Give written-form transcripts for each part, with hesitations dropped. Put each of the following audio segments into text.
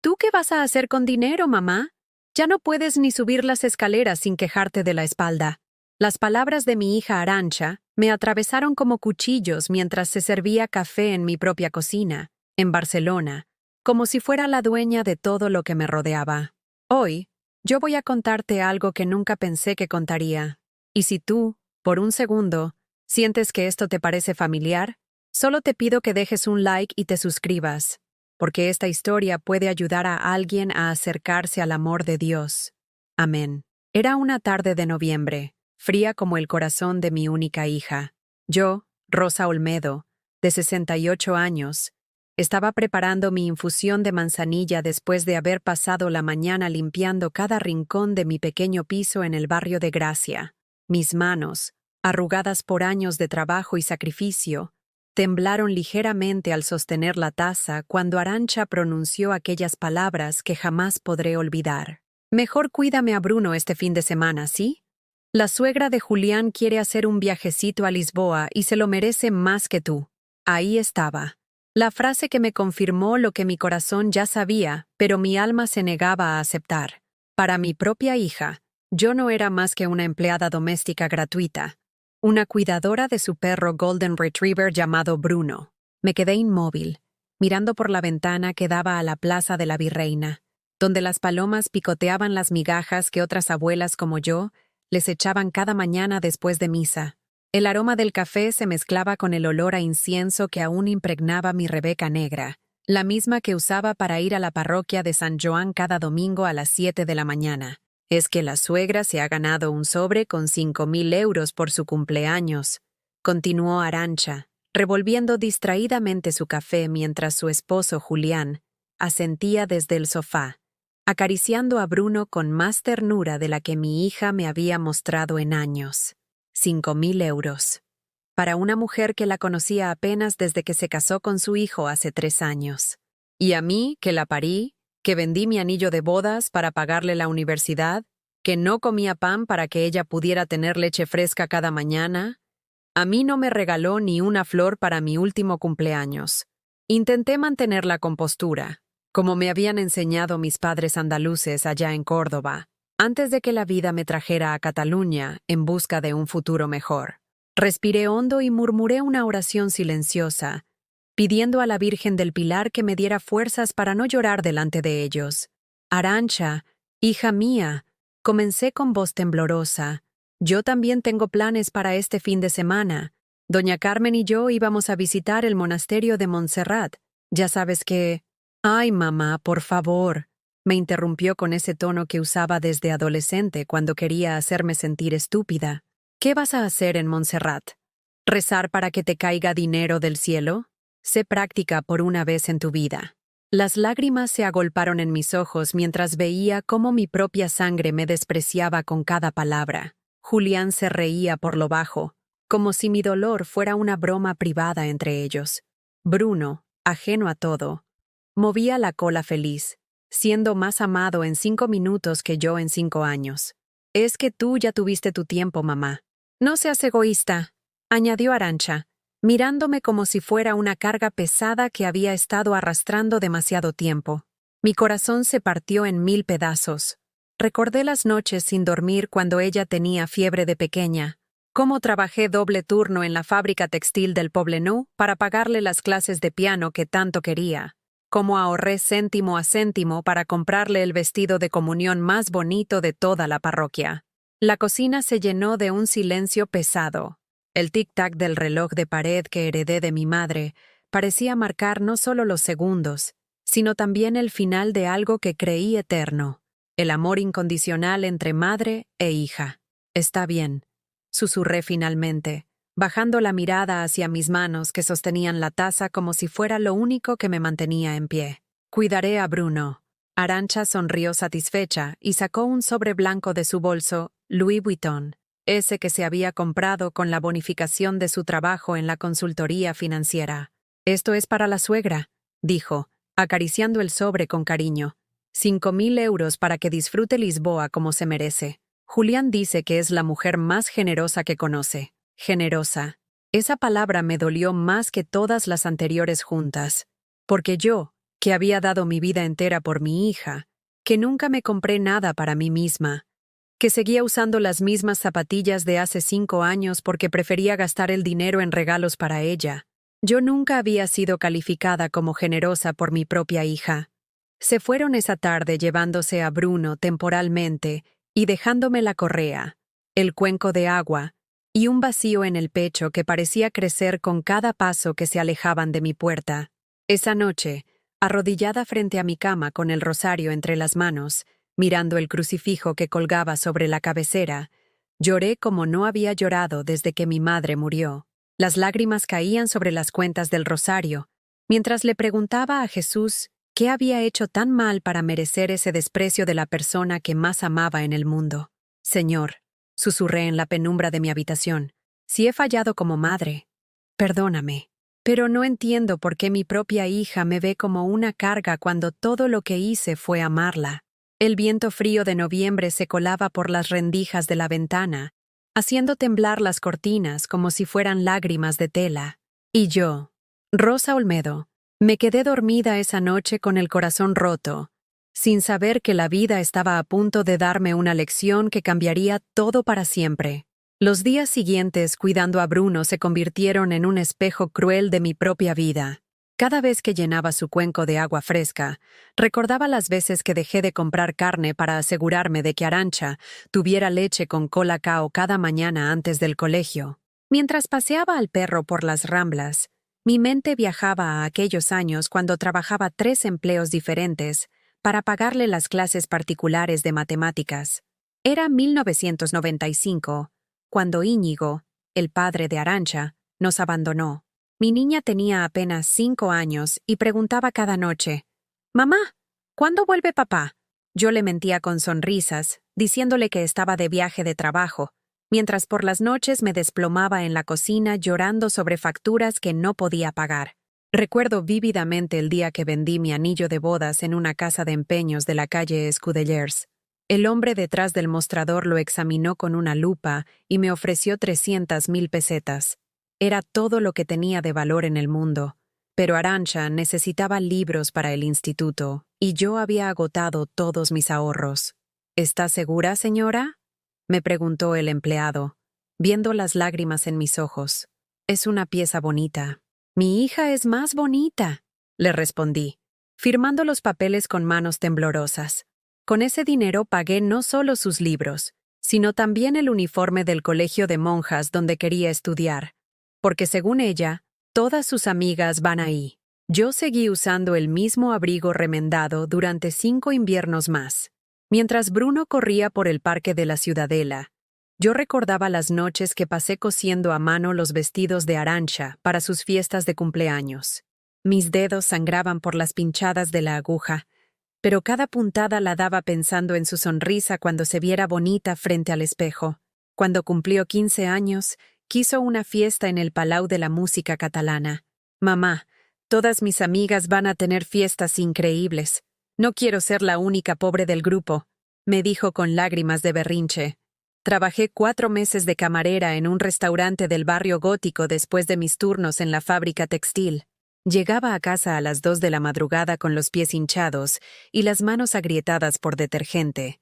¿Tú qué vas a hacer con dinero, mamá? Ya no puedes ni subir las escaleras sin quejarte de la espalda. Las palabras de mi hija Arantxa me atravesaron como cuchillos mientras se servía café en mi propia cocina, en Barcelona, como si fuera la dueña de todo lo que me rodeaba. Hoy, yo voy a contarte algo que nunca pensé que contaría. Y si tú, por un segundo, sientes que esto te parece familiar, solo te pido que dejes un like y te suscribas, porque esta historia puede ayudar a alguien a acercarse al amor de Dios. Amén. Era una tarde de noviembre, fría como el corazón de mi única hija. Yo, Rosa Olmedo, de 68 años, estaba preparando mi infusión de manzanilla después de haber pasado la mañana limpiando cada rincón de mi pequeño piso en el barrio de Gracia. Mis manos, arrugadas por años de trabajo y sacrificio, temblaron ligeramente al sostener la taza cuando Arantxa pronunció aquellas palabras que jamás podré olvidar. Mejor cuídame a Bruno este fin de semana, ¿sí? La suegra de Julián quiere hacer un viajecito a Lisboa y se lo merece más que tú. Ahí estaba. La frase que me confirmó lo que mi corazón ya sabía, pero mi alma se negaba a aceptar. Para mi propia hija, yo no era más que una empleada doméstica gratuita, una cuidadora de su perro Golden Retriever llamado Bruno. Me quedé inmóvil, mirando por la ventana que daba a la Plaza de la Virreina, donde las palomas picoteaban las migajas que otras abuelas como yo les echaban cada mañana después de misa. El aroma del café se mezclaba con el olor a incienso que aún impregnaba mi Rebeca negra, la misma que usaba para ir a la parroquia de San Joan cada domingo a las 7 de la mañana. Es que la suegra se ha ganado un sobre con 5.000 euros por su cumpleaños, continuó Arantxa, revolviendo distraídamente su café mientras su esposo Julián asentía desde el sofá, acariciando a Bruno con más ternura de la que mi hija me había mostrado en años. 5.000 euros. Para una mujer que la conocía apenas desde que se casó con su hijo hace 3 años. Y a mí, que la parí, que vendí mi anillo de bodas para pagarle la universidad, que no comía pan para que ella pudiera tener leche fresca cada mañana, a mí no me regaló ni una flor para mi último cumpleaños. Intenté mantener la compostura, como me habían enseñado mis padres andaluces allá en Córdoba, antes de que la vida me trajera a Cataluña en busca de un futuro mejor. Respiré hondo y murmuré una oración silenciosa, pidiendo a la Virgen del Pilar que me diera fuerzas para no llorar delante de ellos. Arantxa, hija mía, comencé con voz temblorosa. Yo también tengo planes para este fin de semana. Doña Carmen y yo íbamos a visitar el monasterio de Montserrat. Ya sabes que... Ay, mamá, por favor, me interrumpió con ese tono que usaba desde adolescente cuando quería hacerme sentir estúpida. ¿Qué vas a hacer en Montserrat? ¿Rezar para que te caiga dinero del cielo? Sé práctica por una vez en tu vida. Las lágrimas se agolparon en mis ojos mientras veía cómo mi propia sangre me despreciaba con cada palabra. Julián se reía por lo bajo, como si mi dolor fuera una broma privada entre ellos. Bruno, ajeno a todo, movía la cola feliz, siendo más amado en 5 minutos que yo en 5 años. Es que tú ya tuviste tu tiempo, mamá. No seas egoísta, añadió Arantxa, mirándome como si fuera una carga pesada que había estado arrastrando demasiado tiempo. Mi corazón se partió en 1000 pedazos. Recordé las noches sin dormir cuando ella tenía fiebre de pequeña, cómo trabajé doble turno en la fábrica textil del Poblenou para pagarle las clases de piano que tanto quería, cómo ahorré céntimo a céntimo para comprarle el vestido de comunión más bonito de toda la parroquia. La cocina se llenó de un silencio pesado. El tic-tac del reloj de pared que heredé de mi madre parecía marcar no solo los segundos, sino también el final de algo que creí eterno, el amor incondicional entre madre e hija. Está bien, susurré finalmente, bajando la mirada hacia mis manos que sostenían la taza como si fuera lo único que me mantenía en pie. Cuidaré a Bruno. Arantxa sonrió satisfecha y sacó un sobre blanco de su bolso, Louis Vuitton, ese que se había comprado con la bonificación de su trabajo en la consultoría financiera. Esto es para la suegra, dijo, acariciando el sobre con cariño. 5.000 euros para que disfrute Lisboa como se merece. Julián dice que es la mujer más generosa que conoce. Generosa. Esa palabra me dolió más que todas las anteriores juntas. Porque yo, que había dado mi vida entera por mi hija, que nunca me compré nada para mí misma, que seguía usando las mismas zapatillas de hace 5 años porque prefería gastar el dinero en regalos para ella. Yo nunca había sido calificada como generosa por mi propia hija. Se fueron esa tarde llevándose a Bruno temporalmente y dejándome la correa, el cuenco de agua y un vacío en el pecho que parecía crecer con cada paso que se alejaban de mi puerta. Esa noche, arrodillada frente a mi cama con el rosario entre las manos, mirando el crucifijo que colgaba sobre la cabecera, lloré como no había llorado desde que mi madre murió. Las lágrimas caían sobre las cuentas del rosario, mientras le preguntaba a Jesús qué había hecho tan mal para merecer ese desprecio de la persona que más amaba en el mundo. Señor, susurré en la penumbra de mi habitación, si he fallado como madre, perdóname. Pero no entiendo por qué mi propia hija me ve como una carga cuando todo lo que hice fue amarla. El viento frío de noviembre se colaba por las rendijas de la ventana, haciendo temblar las cortinas como si fueran lágrimas de tela. Y yo, Rosa Olmedo, me quedé dormida esa noche con el corazón roto, sin saber que la vida estaba a punto de darme una lección que cambiaría todo para siempre. Los días siguientes cuidando a Bruno se convirtieron en un espejo cruel de mi propia vida. Cada vez que llenaba su cuenco de agua fresca, recordaba las veces que dejé de comprar carne para asegurarme de que Arantxa tuviera leche con Colacao cada mañana antes del colegio. Mientras paseaba al perro por las Ramblas, mi mente viajaba a aquellos años cuando trabajaba 3 empleos diferentes para pagarle las clases particulares de matemáticas. Era 1995, cuando Íñigo, el padre de Arantxa, nos abandonó. Mi niña tenía apenas 5 años y preguntaba cada noche, «Mamá, ¿cuándo vuelve papá?». Yo le mentía con sonrisas, diciéndole que estaba de viaje de trabajo, mientras por las noches me desplomaba en la cocina llorando sobre facturas que no podía pagar. Recuerdo vívidamente el día que vendí mi anillo de bodas en una casa de empeños de la calle Escudellers. El hombre detrás del mostrador lo examinó con una lupa y me ofreció 300,000 pesetas. Era todo lo que tenía de valor en el mundo, pero Arantxa necesitaba libros para el instituto y yo había agotado todos mis ahorros. «¿Está segura, señora?», me preguntó el empleado, viendo las lágrimas en mis ojos. «Es una pieza bonita». «Mi hija es más bonita», le respondí, firmando los papeles con manos temblorosas. Con ese dinero pagué no solo sus libros, sino también el uniforme del colegio de monjas donde quería estudiar, porque según ella, todas sus amigas van ahí. Yo seguí usando el mismo abrigo remendado durante 5 inviernos más. Mientras Bruno corría por el parque de la Ciudadela, yo recordaba las noches que pasé cosiendo a mano los vestidos de Arantxa para sus fiestas de cumpleaños. Mis dedos sangraban por las pinchadas de la aguja, pero cada puntada la daba pensando en su sonrisa cuando se viera bonita frente al espejo. Cuando cumplió 15 años, quiso una fiesta en el Palau de la Música Catalana. «Mamá, todas mis amigas van a tener fiestas increíbles. No quiero ser la única pobre del grupo», me dijo con lágrimas de berrinche. Trabajé 4 meses de camarera en un restaurante del barrio gótico después de mis turnos en la fábrica textil. Llegaba a casa a las 2 de la madrugada con los pies hinchados y las manos agrietadas por detergente,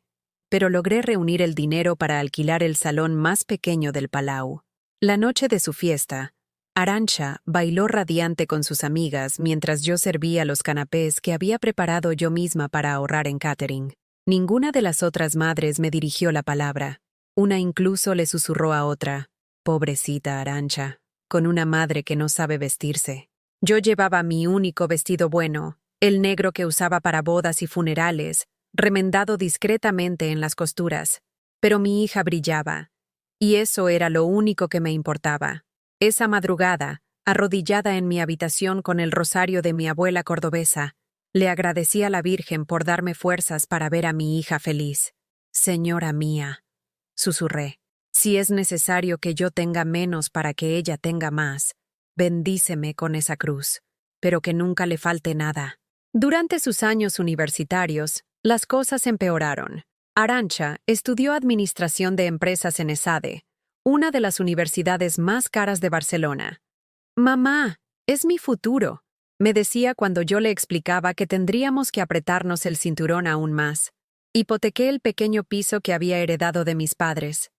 pero logré reunir el dinero para alquilar el salón más pequeño del Palau. La noche de su fiesta, Arantxa bailó radiante con sus amigas mientras yo servía los canapés que había preparado yo misma para ahorrar en catering. Ninguna de las otras madres me dirigió la palabra. Una incluso le susurró a otra, «Pobrecita Arantxa, con una madre que no sabe vestirse». Yo llevaba mi único vestido bueno, el negro que usaba para bodas y funerales, remendado discretamente en las costuras, pero mi hija brillaba, y eso era lo único que me importaba. Esa madrugada, arrodillada en mi habitación con el rosario de mi abuela cordobesa, le agradecí a la Virgen por darme fuerzas para ver a mi hija feliz. «Señora mía», susurré, «si es necesario que yo tenga menos para que ella tenga más, bendíceme con esa cruz, pero que nunca le falte nada». Durante sus años universitarios, las cosas empeoraron. Arantxa estudió Administración de Empresas en ESADE, una de las universidades más caras de Barcelona. «Mamá, es mi futuro», me decía cuando yo le explicaba que tendríamos que apretarnos el cinturón aún más. Hipotequé el pequeño piso que había heredado de mis padres.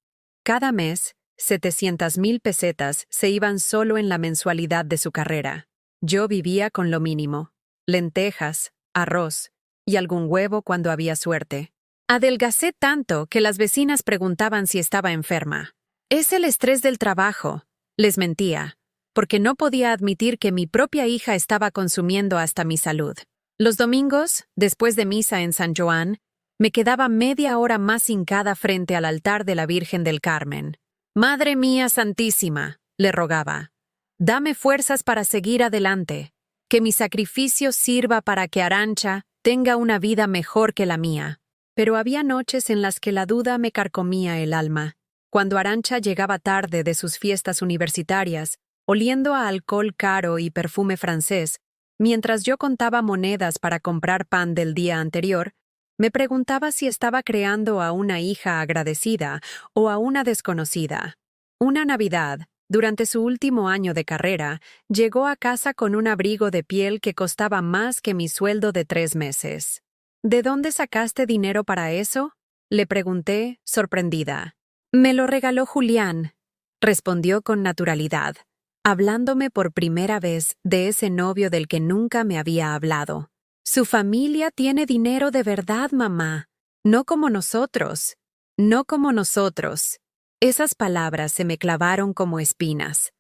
Cada mes, 700,000 pesetas se iban solo en la mensualidad de su carrera. Yo vivía con lo mínimo: lentejas, arroz y algún huevo cuando había suerte. Adelgacé tanto que las vecinas preguntaban si estaba enferma. «Es el estrés del trabajo», les mentía, porque no podía admitir que mi propia hija estaba consumiendo hasta mi salud. Los domingos, después de misa en San Joan, me quedaba media hora más hincada frente al altar de la Virgen del Carmen. «Madre mía santísima», le rogaba, «dame fuerzas para seguir adelante, que mi sacrificio sirva para que Arantxa tenga una vida mejor que la mía». Pero había noches en las que la duda me carcomía el alma. Cuando Arantxa llegaba tarde de sus fiestas universitarias, oliendo a alcohol caro y perfume francés, mientras yo contaba monedas para comprar pan del día anterior, me preguntaba si estaba creando a una hija agradecida o a una desconocida. Una Navidad, durante su último año de carrera, llegó a casa con un abrigo de piel que costaba más que mi sueldo de 3 meses. «¿De dónde sacaste dinero para eso?», le pregunté, sorprendida. «Me lo regaló Julián», respondió con naturalidad, hablándome por primera vez de ese novio del que nunca me había hablado. «Su familia tiene dinero de verdad, mamá. No como nosotros. No como nosotros». Esas palabras se me clavaron como espinas.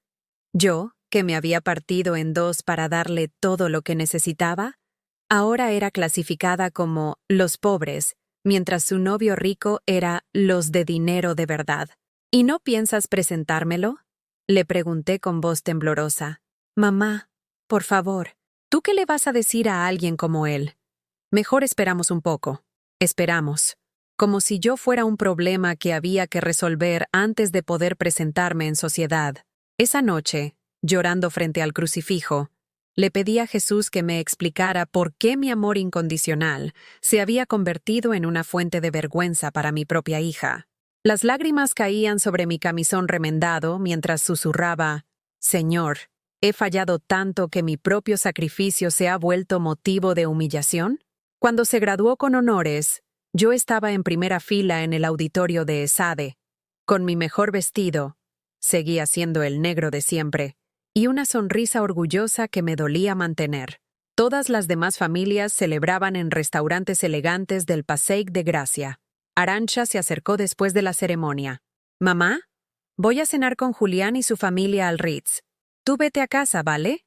Yo, que me había partido en dos para darle todo lo que necesitaba, ahora era clasificada como los pobres, mientras su novio rico era los de dinero de verdad. «¿Y no piensas presentármelo?», le pregunté con voz temblorosa. «Mamá, por favor, ¿tú qué le vas a decir a alguien como él? Mejor esperamos un poco». Esperamos. Como si yo fuera un problema que había que resolver antes de poder presentarme en sociedad. Esa noche, llorando frente al crucifijo, le pedí a Jesús que me explicara por qué mi amor incondicional se había convertido en una fuente de vergüenza para mi propia hija. Las lágrimas caían sobre mi camisón remendado mientras susurraba: «Señor, ¿he fallado tanto que mi propio sacrificio se ha vuelto motivo de humillación?». Cuando se graduó con honores, yo estaba en primera fila en el auditorio de ESADE, con mi mejor vestido, seguía siendo el negro de siempre, y una sonrisa orgullosa que me dolía mantener. Todas las demás familias celebraban en restaurantes elegantes del Passeig de Gracia. Arantxa se acercó después de la ceremonia. «Mamá, voy a cenar con Julián y su familia al Ritz. Tú vete a casa, ¿vale?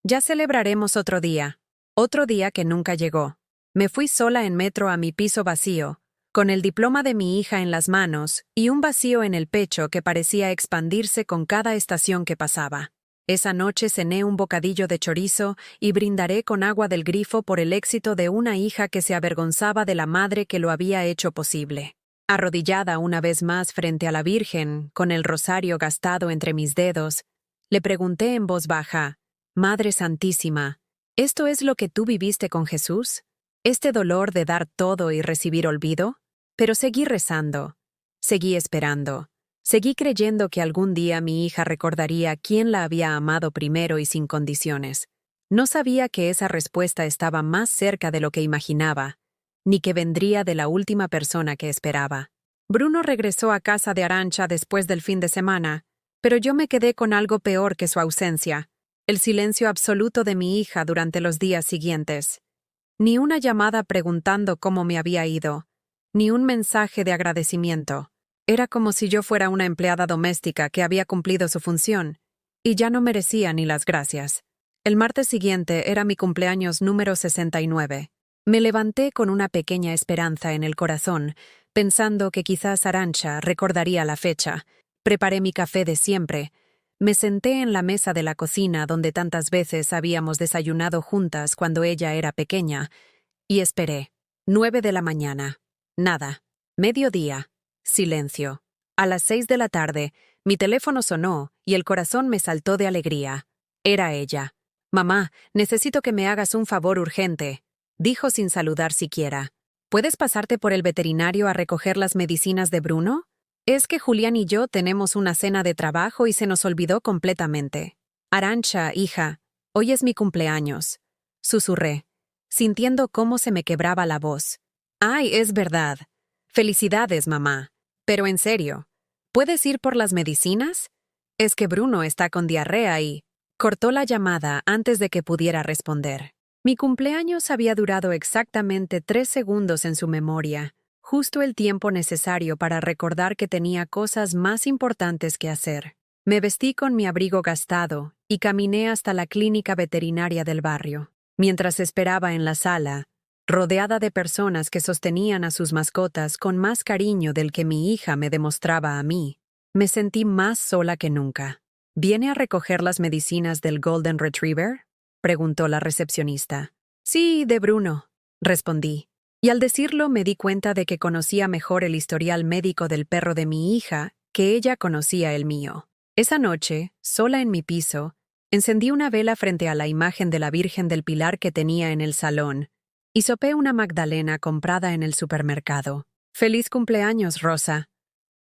Ya celebraremos otro día». Otro día que nunca llegó. Me fui sola en metro a mi piso vacío, con el diploma de mi hija en las manos y un vacío en el pecho que parecía expandirse con cada estación que pasaba. Esa noche cené un bocadillo de chorizo y brindaré con agua del grifo por el éxito de una hija que se avergonzaba de la madre que lo había hecho posible. Arrodillada una vez más frente a la Virgen, con el rosario gastado entre mis dedos, le pregunté en voz baja: «Madre Santísima, ¿esto es lo que tú viviste con Jesús? ¿Este dolor de dar todo y recibir olvido?». Pero seguí rezando, seguí esperando. Seguí creyendo que algún día mi hija recordaría quién la había amado primero y sin condiciones. No sabía que esa respuesta estaba más cerca de lo que imaginaba, ni que vendría de la última persona que esperaba. Bruno regresó a casa de Arantxa después del fin de semana, pero yo me quedé con algo peor que su ausencia: el silencio absoluto de mi hija durante los días siguientes. Ni una llamada preguntando cómo me había ido, ni un mensaje de agradecimiento. Era como si yo fuera una empleada doméstica que había cumplido su función, y ya no merecía ni las gracias. El martes siguiente era mi cumpleaños número 69. Me levanté con una pequeña esperanza en el corazón, pensando que quizás Arantxa recordaría la fecha. Preparé mi café de siempre. Me senté en la mesa de la cocina donde tantas veces habíamos desayunado juntas cuando ella era pequeña, y esperé. 9 de la mañana. Nada. Mediodía. Silencio. A las 6 de la tarde, mi teléfono sonó y el corazón me saltó de alegría. Era ella. «Mamá, necesito que me hagas un favor urgente», dijo sin saludar siquiera. «¿Puedes pasarte por el veterinario a recoger las medicinas de Bruno? Es que Julián y yo tenemos una cena de trabajo y se nos olvidó completamente». «Arantxa, hija, hoy es mi cumpleaños. susurré, sintiendo cómo se me quebraba la voz. Ay, es verdad. Felicidades, mamá. Pero en serio, ¿puedes ir por las medicinas? Es que Bruno está con diarrea y... Cortó la llamada antes de que pudiera responder. Mi cumpleaños había durado exactamente 3 segundos en su memoria, justo el tiempo necesario para recordar que tenía cosas más importantes que hacer. Me vestí con mi abrigo gastado y caminé hasta la clínica veterinaria del barrio. Mientras esperaba en la sala, rodeada de personas que sostenían a sus mascotas con más cariño del que mi hija me demostraba a mí, me sentí más sola que nunca. ¿Viene a recoger las medicinas del Golden Retriever?, preguntó la recepcionista. Sí, de Bruno, respondí. Y al decirlo me di cuenta de que conocía mejor el historial médico del perro de mi hija que ella conocía el mío. Esa noche, sola en mi piso, encendí una vela frente a la imagen de la Virgen del Pilar que tenía en el salón y sopé una magdalena comprada en el supermercado. «Feliz cumpleaños, Rosa»,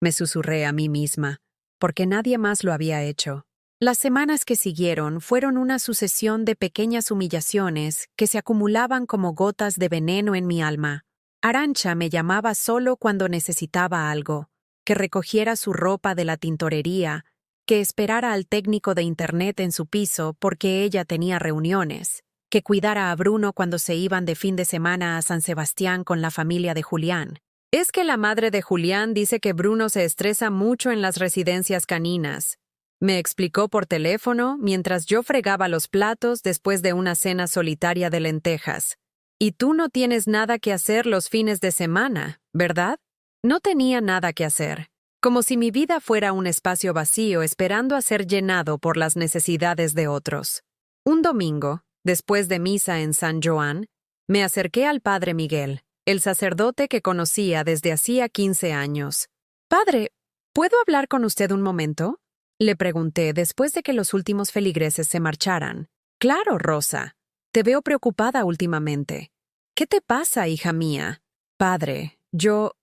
me susurré a mí misma, porque nadie más lo había hecho. Las semanas que siguieron fueron una sucesión de pequeñas humillaciones que se acumulaban como gotas de veneno en mi alma. Arantxa me llamaba solo cuando necesitaba algo, que recogiera su ropa de la tintorería, que esperara al técnico de internet en su piso porque ella tenía reuniones, que cuidara a Bruno cuando se iban de fin de semana a San Sebastián con la familia de Julián. Es que la madre de Julián dice que Bruno se estresa mucho en las residencias caninas. Me explicó por teléfono mientras yo fregaba los platos después de una cena solitaria de lentejas. Y tú no tienes nada que hacer los fines de semana, ¿verdad? No tenía nada que hacer. Como si mi vida fuera un espacio vacío esperando a ser llenado por las necesidades de otros. Un domingo, después de misa en San Joan, me acerqué al padre Miguel, el sacerdote que conocía desde hacía 15 años. «Padre, ¿puedo hablar con usted un momento?», le pregunté después de que los últimos feligreses se marcharan. «Claro, Rosa. Te veo preocupada últimamente. ¿Qué te pasa, hija mía?» «Padre, yo...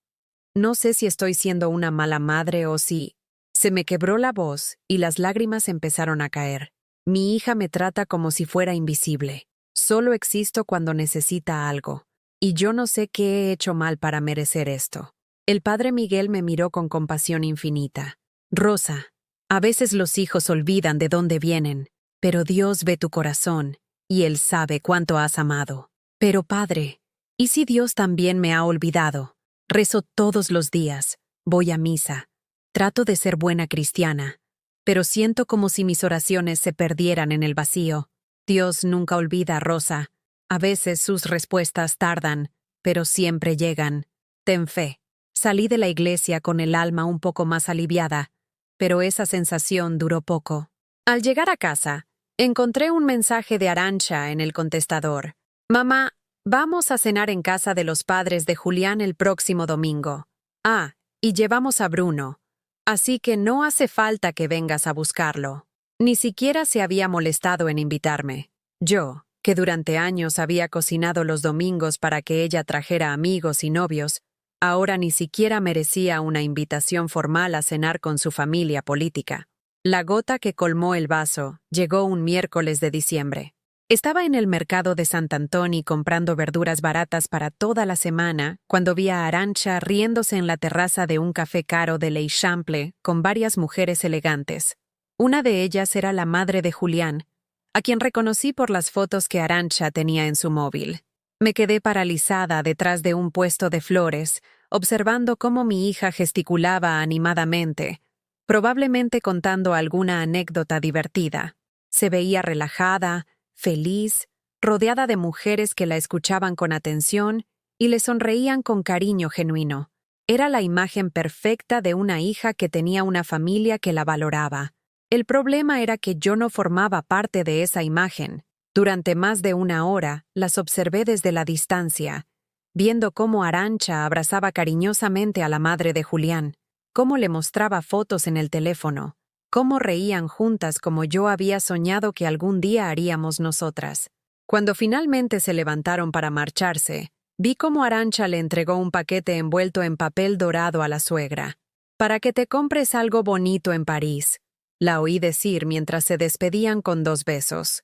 no sé si estoy siendo una mala madre o si...». Se me quebró la voz y las lágrimas empezaron a caer. Mi hija me trata como si fuera invisible. Solo existo cuando necesita algo. Y yo no sé qué he hecho mal para merecer esto. El padre Miguel me miró con compasión infinita. «Rosa, a veces los hijos olvidan de dónde vienen, pero Dios ve tu corazón y Él sabe cuánto has amado. Pero padre, ¿y si Dios también me ha olvidado? Rezo todos los días, voy a misa, trato de ser buena cristiana, pero siento como si mis oraciones se perdieran en el vacío. Dios nunca olvida, Rosa. A veces sus respuestas tardan, pero siempre llegan. Ten fe». Salí de la iglesia con el alma un poco más aliviada, pero esa sensación duró poco. Al llegar a casa, encontré un mensaje de Arantxa en el contestador. «Mamá, vamos a cenar en casa de los padres de Julián el próximo domingo. Ah, y llevamos a Bruno. Así que no hace falta que vengas a buscarlo». Ni siquiera se había molestado en invitarme. Yo, que durante años había cocinado los domingos para que ella trajera amigos y novios, ahora ni siquiera merecía una invitación formal a cenar con su familia política. La gota que colmó el vaso llegó un miércoles de diciembre. Estaba en el mercado de Sant Antoni comprando verduras baratas para toda la semana cuando vi a Arantxa riéndose en la terraza de un café caro de l'Eixample con varias mujeres elegantes. Una de ellas era la madre de Julián, a quien reconocí por las fotos que Arantxa tenía en su móvil. Me quedé paralizada detrás de un puesto de flores, observando cómo mi hija gesticulaba animadamente, probablemente contando alguna anécdota divertida. Se veía relajada, feliz, rodeada de mujeres que la escuchaban con atención y le sonreían con cariño genuino. Era la imagen perfecta de una hija que tenía una familia que la valoraba. El problema era que yo no formaba parte de esa imagen. Durante más de una hora las observé desde la distancia, viendo cómo Arantxa abrazaba cariñosamente a la madre de Julián, cómo le mostraba fotos en el teléfono, cómo reían juntas como yo había soñado que algún día haríamos nosotras. Cuando finalmente se levantaron para marcharse, vi cómo Arantxa le entregó un paquete envuelto en papel dorado a la suegra. «Para que te compres algo bonito en París», la oí decir mientras se despedían con 2 besos.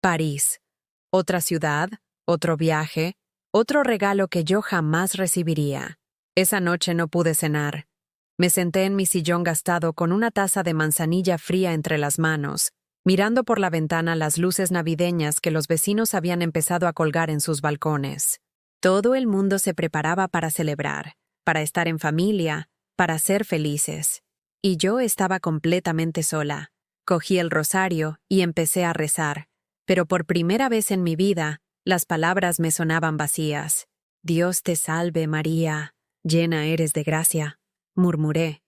París. Otra ciudad, otro viaje, otro regalo que yo jamás recibiría. Esa noche no pude cenar. Me senté en mi sillón gastado con una taza de manzanilla fría entre las manos, mirando por la ventana las luces navideñas que los vecinos habían empezado a colgar en sus balcones. Todo el mundo se preparaba para celebrar, para estar en familia, para ser felices. Y yo estaba completamente sola. Cogí el rosario y empecé a rezar, pero por primera vez en mi vida, las palabras me sonaban vacías. Dios te salve, María, llena eres de gracia, murmuré.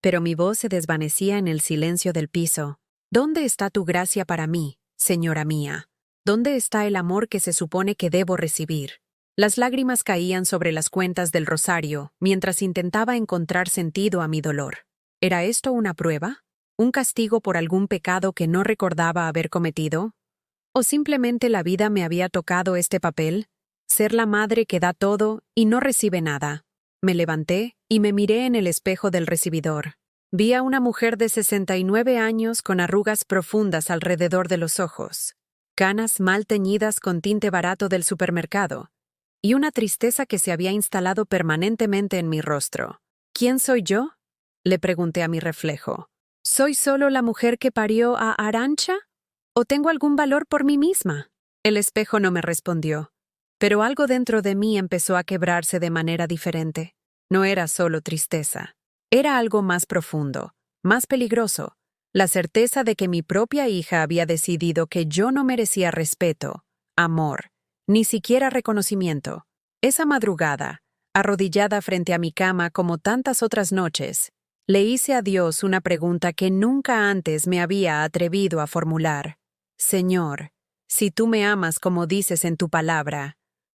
Pero mi voz se desvanecía en el silencio del piso. ¿Dónde está tu gracia para mí, señora mía? ¿Dónde está el amor que se supone que debo recibir? Las lágrimas caían sobre las cuentas del rosario mientras intentaba encontrar sentido a mi dolor. ¿Era esto una prueba? ¿Un castigo por algún pecado que no recordaba haber cometido? ¿O simplemente la vida me había tocado este papel? Ser la madre que da todo y no recibe nada. Me levanté y me miré en el espejo del recibidor. Vi a una mujer de 69 años con arrugas profundas alrededor de los ojos, canas mal teñidas con tinte barato del supermercado, y una tristeza que se había instalado permanentemente en mi rostro. ¿Quién soy yo?, le pregunté a mi reflejo. ¿Soy solo la mujer que parió a Arantxa? ¿O tengo algún valor por mí misma? El espejo no me respondió, pero algo dentro de mí empezó a quebrarse de manera diferente. No era solo tristeza. Era algo más profundo, más peligroso, la certeza de que mi propia hija había decidido que yo no merecía respeto, amor, ni siquiera reconocimiento. Esa madrugada, arrodillada frente a mi cama como tantas otras noches, le hice a Dios una pregunta que nunca antes me había atrevido a formular. Señor, si tú me amas como dices en tu palabra,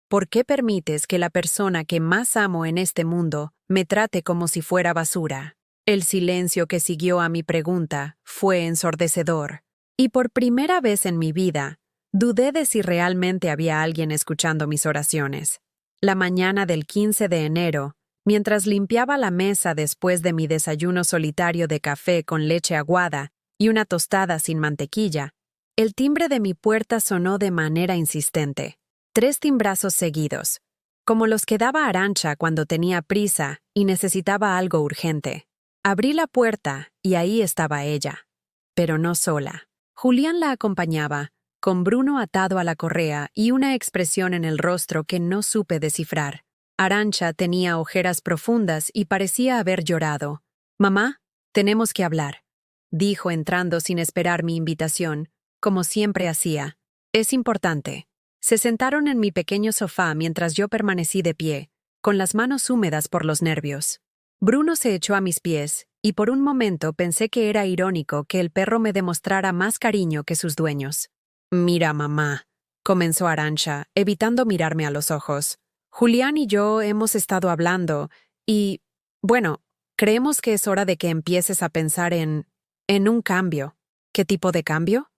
¿por qué permites que la persona que más amo en este mundo me trate como si fuera basura? El silencio que siguió a mi pregunta fue ensordecedor, y por primera vez en mi vida, dudé de si realmente había alguien escuchando mis oraciones. La mañana del 15 de enero, mientras limpiaba la mesa después de mi desayuno solitario de café con leche aguada y una tostada sin mantequilla, el timbre de mi puerta sonó de manera insistente. 3 timbrazos seguidos, como los que daba Arantxa cuando tenía prisa y necesitaba algo urgente. Abrí la puerta y ahí estaba ella, pero no sola. Julián la acompañaba, con Bruno atado a la correa y una expresión en el rostro que no supe descifrar. Arantxa tenía ojeras profundas y parecía haber llorado. «Mamá, tenemos que hablar», dijo entrando sin esperar mi invitación, como siempre hacía. «Es importante». Se sentaron en mi pequeño sofá mientras yo permanecí de pie, con las manos húmedas por los nervios. Bruno se echó a mis pies, y por un momento pensé que era irónico que el perro me demostrara más cariño que sus dueños. «Mira, mamá», comenzó Arantxa, evitando mirarme a los ojos. «Julián y yo hemos estado hablando, y, bueno, creemos que es hora de que empieces a pensar en un cambio». «¿Qué tipo de cambio?»,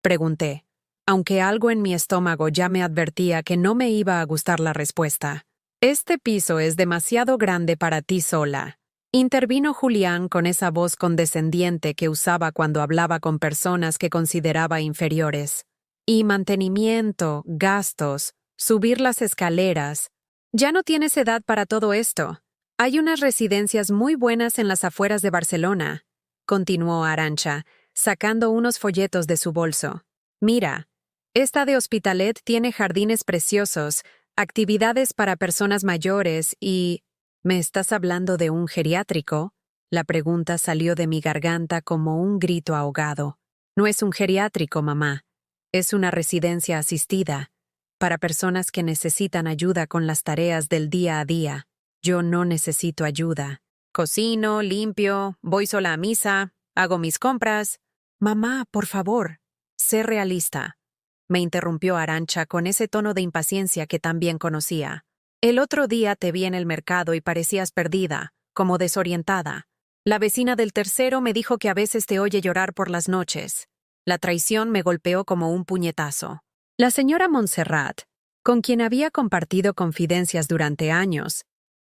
pregunté, aunque algo en mi estómago ya me advertía que no me iba a gustar la respuesta. «Este piso es demasiado grande para ti sola», intervino Julián con esa voz condescendiente que usaba cuando hablaba con personas que consideraba inferiores. «Y mantenimiento, gastos, subir las escaleras. Ya no tienes edad para todo esto. Hay unas residencias muy buenas en las afueras de Barcelona», continuó Arantxa, sacando unos folletos de su bolso. «Mira, esta de Hospitalet tiene jardines preciosos, actividades para personas mayores y...» «¿Me estás hablando de un geriátrico?», la pregunta salió de mi garganta como un grito ahogado. «No es un geriátrico, mamá. Es una residencia asistida, para personas que necesitan ayuda con las tareas del día a día. Yo no necesito ayuda. Cocino, limpio, voy sola a misa, hago mis compras». «Mamá, por favor, sé realista», me interrumpió Arantxa con ese tono de impaciencia que tan bien conocía. «El otro día te vi en el mercado y parecías perdida, como desorientada. La vecina del tercero me dijo que a veces te oye llorar por las noches. La traición me golpeó como un puñetazo». La señora Montserrat, con quien había compartido confidencias durante años,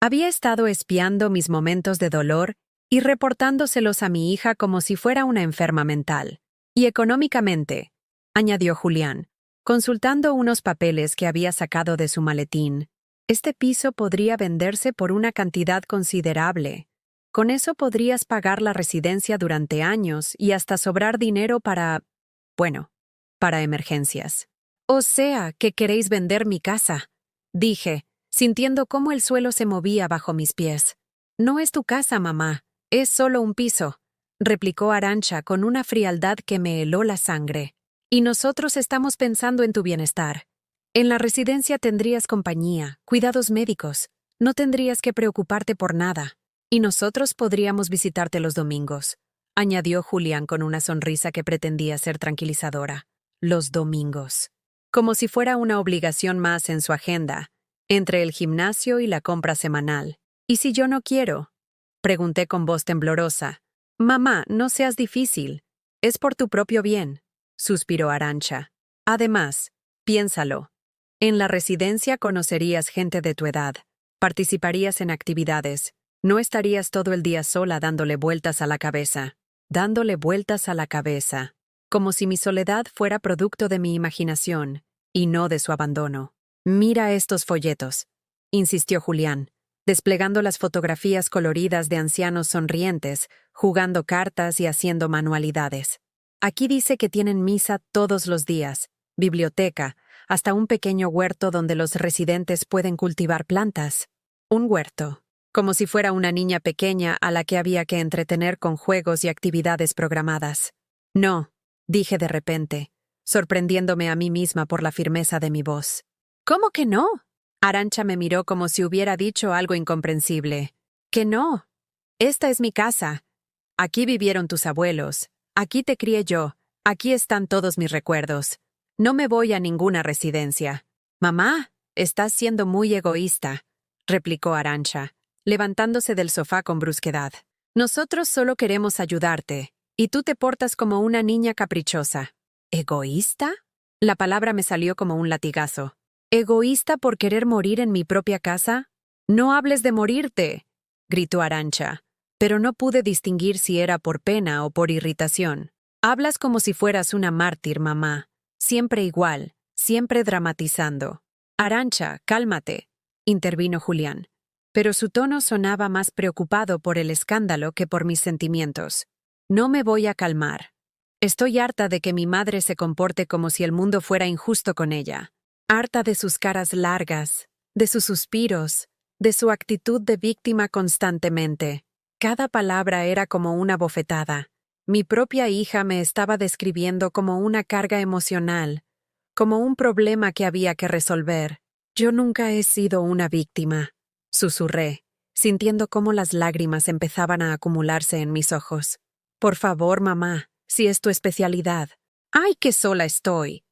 había estado espiando mis momentos de dolor y reportándoselos a mi hija como si fuera una enferma mental. «Y económicamente», añadió Julián, consultando unos papeles que había sacado de su maletín. Este piso podría venderse por una cantidad considerable. Con eso podrías pagar la residencia durante años y hasta sobrar dinero para emergencias. O sea, que queréis vender mi casa, dije, sintiendo cómo el suelo se movía bajo mis pies. No es tu casa, mamá, es solo un piso, replicó Arantxa con una frialdad que me heló la sangre. Y nosotros estamos pensando en tu bienestar. En la residencia tendrías compañía, cuidados médicos, no tendrías que preocuparte por nada. Y nosotros podríamos visitarte los domingos, añadió Julián con una sonrisa que pretendía ser tranquilizadora. Los domingos. Como si fuera una obligación más en su agenda, entre el gimnasio y la compra semanal. ¿Y si yo no quiero? Pregunté con voz temblorosa. Mamá, no seas difícil. Es por tu propio bien, suspiró Arantxa. Además, piénsalo. En la residencia conocerías gente de tu edad, participarías en actividades, no estarías todo el día sola dándole vueltas a la cabeza. Dándole vueltas a la cabeza. Como si mi soledad fuera producto de mi imaginación, y no de su abandono. Mira estos folletos, insistió Julián, desplegando las fotografías coloridas de ancianos sonrientes, jugando cartas y haciendo manualidades. Aquí dice que tienen misa todos los días, biblioteca, hasta un pequeño huerto donde los residentes pueden cultivar plantas. Un huerto, como si fuera una niña pequeña a la que había que entretener con juegos y actividades programadas. No, dije de repente, sorprendiéndome a mí misma por la firmeza de mi voz. ¿Cómo que no? Arantxa me miró como si hubiera dicho algo incomprensible. ¿Que no? Esta es mi casa. Aquí vivieron tus abuelos. Aquí te crié yo. Aquí están todos mis recuerdos. No me voy a ninguna residencia. Mamá, estás siendo muy egoísta, replicó Arantxa, levantándose del sofá con brusquedad. Nosotros solo queremos ayudarte. Y tú te portas como una niña caprichosa. ¿Egoísta? La palabra me salió como un latigazo. ¿Egoísta por querer morir en mi propia casa? No hables de morirte, gritó Arantxa, pero no pude distinguir si era por pena o por irritación. Hablas como si fueras una mártir, mamá. Siempre igual, siempre dramatizando. Arantxa, cálmate, intervino Julián, pero su tono sonaba más preocupado por el escándalo que por mis sentimientos. No me voy a calmar. Estoy harta de que mi madre se comporte como si el mundo fuera injusto con ella. Harta de sus caras largas, de sus suspiros, de su actitud de víctima constantemente. Cada palabra era como una bofetada. Mi propia hija me estaba describiendo como una carga emocional, como un problema que había que resolver. Yo nunca he sido una víctima, susurré, sintiendo cómo las lágrimas empezaban a acumularse en mis ojos. Por favor, mamá, si es tu especialidad. ¡Ay, qué sola estoy!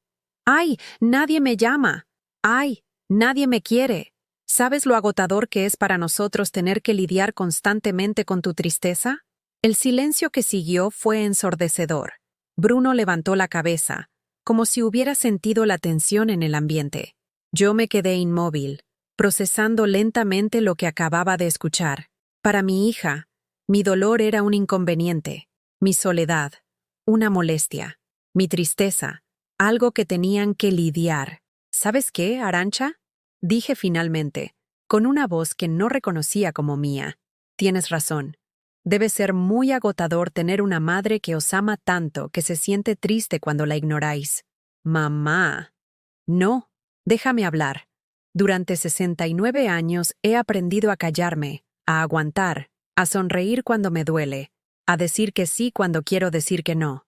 ¡Ay, nadie me llama! ¡Ay, nadie me quiere! ¿Sabes lo agotador que es para nosotros tener que lidiar constantemente con tu tristeza? El silencio que siguió fue ensordecedor. Bruno levantó la cabeza, como si hubiera sentido la tensión en el ambiente. Yo me quedé inmóvil, procesando lentamente lo que acababa de escuchar. Para mi hija, mi dolor era un inconveniente. Mi soledad, una molestia. Mi tristeza, algo que tenían que lidiar. ¿Sabes qué, Arantxa? Dije finalmente, con una voz que no reconocía como mía. Tienes razón. Debe ser muy agotador tener una madre que os ama tanto que se siente triste cuando la ignoráis. Mamá. No, déjame hablar. Durante 69 años he aprendido a callarme, a aguantar, a sonreír cuando me duele, a decir que sí cuando quiero decir que no.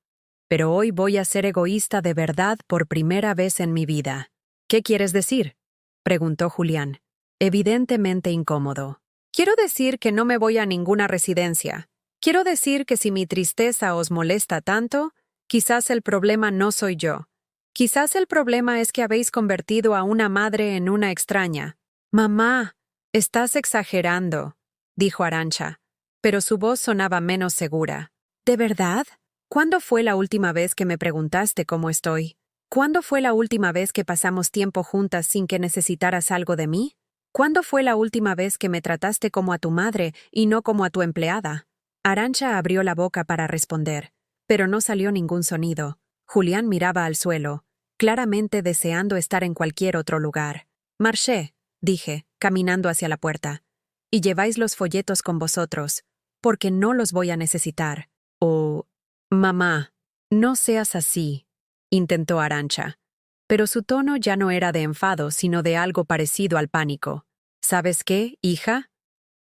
Pero hoy voy a ser egoísta de verdad por primera vez en mi vida. ¿Qué quieres decir?, preguntó Julián, evidentemente incómodo. Quiero decir que no me voy a ninguna residencia. Quiero decir que si mi tristeza os molesta tanto, quizás el problema no soy yo. Quizás el problema es que habéis convertido a una madre en una extraña. Mamá, estás exagerando, dijo Arantxa, pero su voz sonaba menos segura. ¿De verdad? ¿Cuándo fue la última vez que me preguntaste cómo estoy? ¿Cuándo fue la última vez que pasamos tiempo juntas sin que necesitaras algo de mí? ¿Cuándo fue la última vez que me trataste como a tu madre y no como a tu empleada? Arantxa abrió la boca para responder, pero no salió ningún sonido. Julián miraba al suelo, claramente deseando estar en cualquier otro lugar. Marché, dije, caminando hacia la puerta. Y lleváis los folletos con vosotros, porque no los voy a necesitar. Oh, mamá, no seas así, intentó Arantxa. Pero su tono ya no era de enfado, sino de algo parecido al pánico. ¿Sabes qué, hija?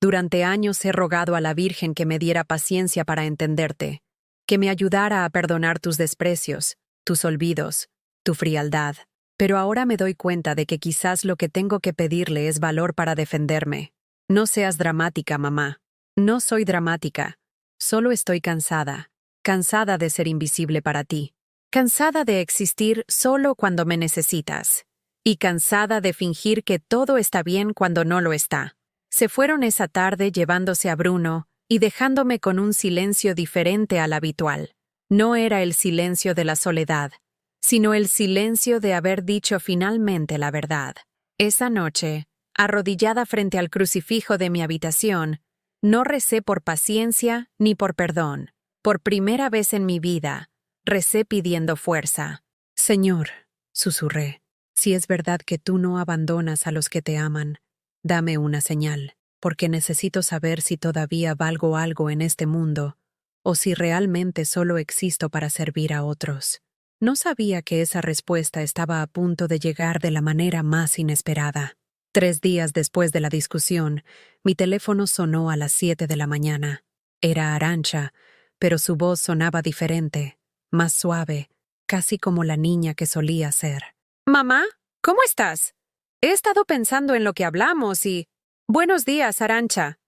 Durante años he rogado a la Virgen que me diera paciencia para entenderte, que me ayudara a perdonar tus desprecios, tus olvidos, tu frialdad. Pero ahora me doy cuenta de que quizás lo que tengo que pedirle es valor para defenderme. No seas dramática, mamá. No soy dramática. Solo estoy cansada. Cansada de ser invisible para ti. Cansada de existir solo cuando me necesitas. Y cansada de fingir que todo está bien cuando no lo está. Se fueron esa tarde llevándose a Bruno y dejándome con un silencio diferente al habitual. No era el silencio de la soledad, sino el silencio de haber dicho finalmente la verdad. Esa noche, arrodillada frente al crucifijo de mi habitación, no recé por paciencia ni por perdón. Por primera vez en mi vida, recé pidiendo fuerza. Señor, susurré, si es verdad que tú no abandonas a los que te aman, dame una señal, porque necesito saber si todavía valgo algo en este mundo, o si realmente solo existo para servir a otros. No sabía que esa respuesta estaba a punto de llegar de la manera más inesperada. 3 días después de la discusión, mi teléfono sonó a las 7 de la mañana. Era Arantxa, pero su voz sonaba diferente, más suave, casi como la niña que solía ser. «Mamá, ¿cómo estás? He estado pensando en lo que hablamos y...» «Buenos días, Arantxa».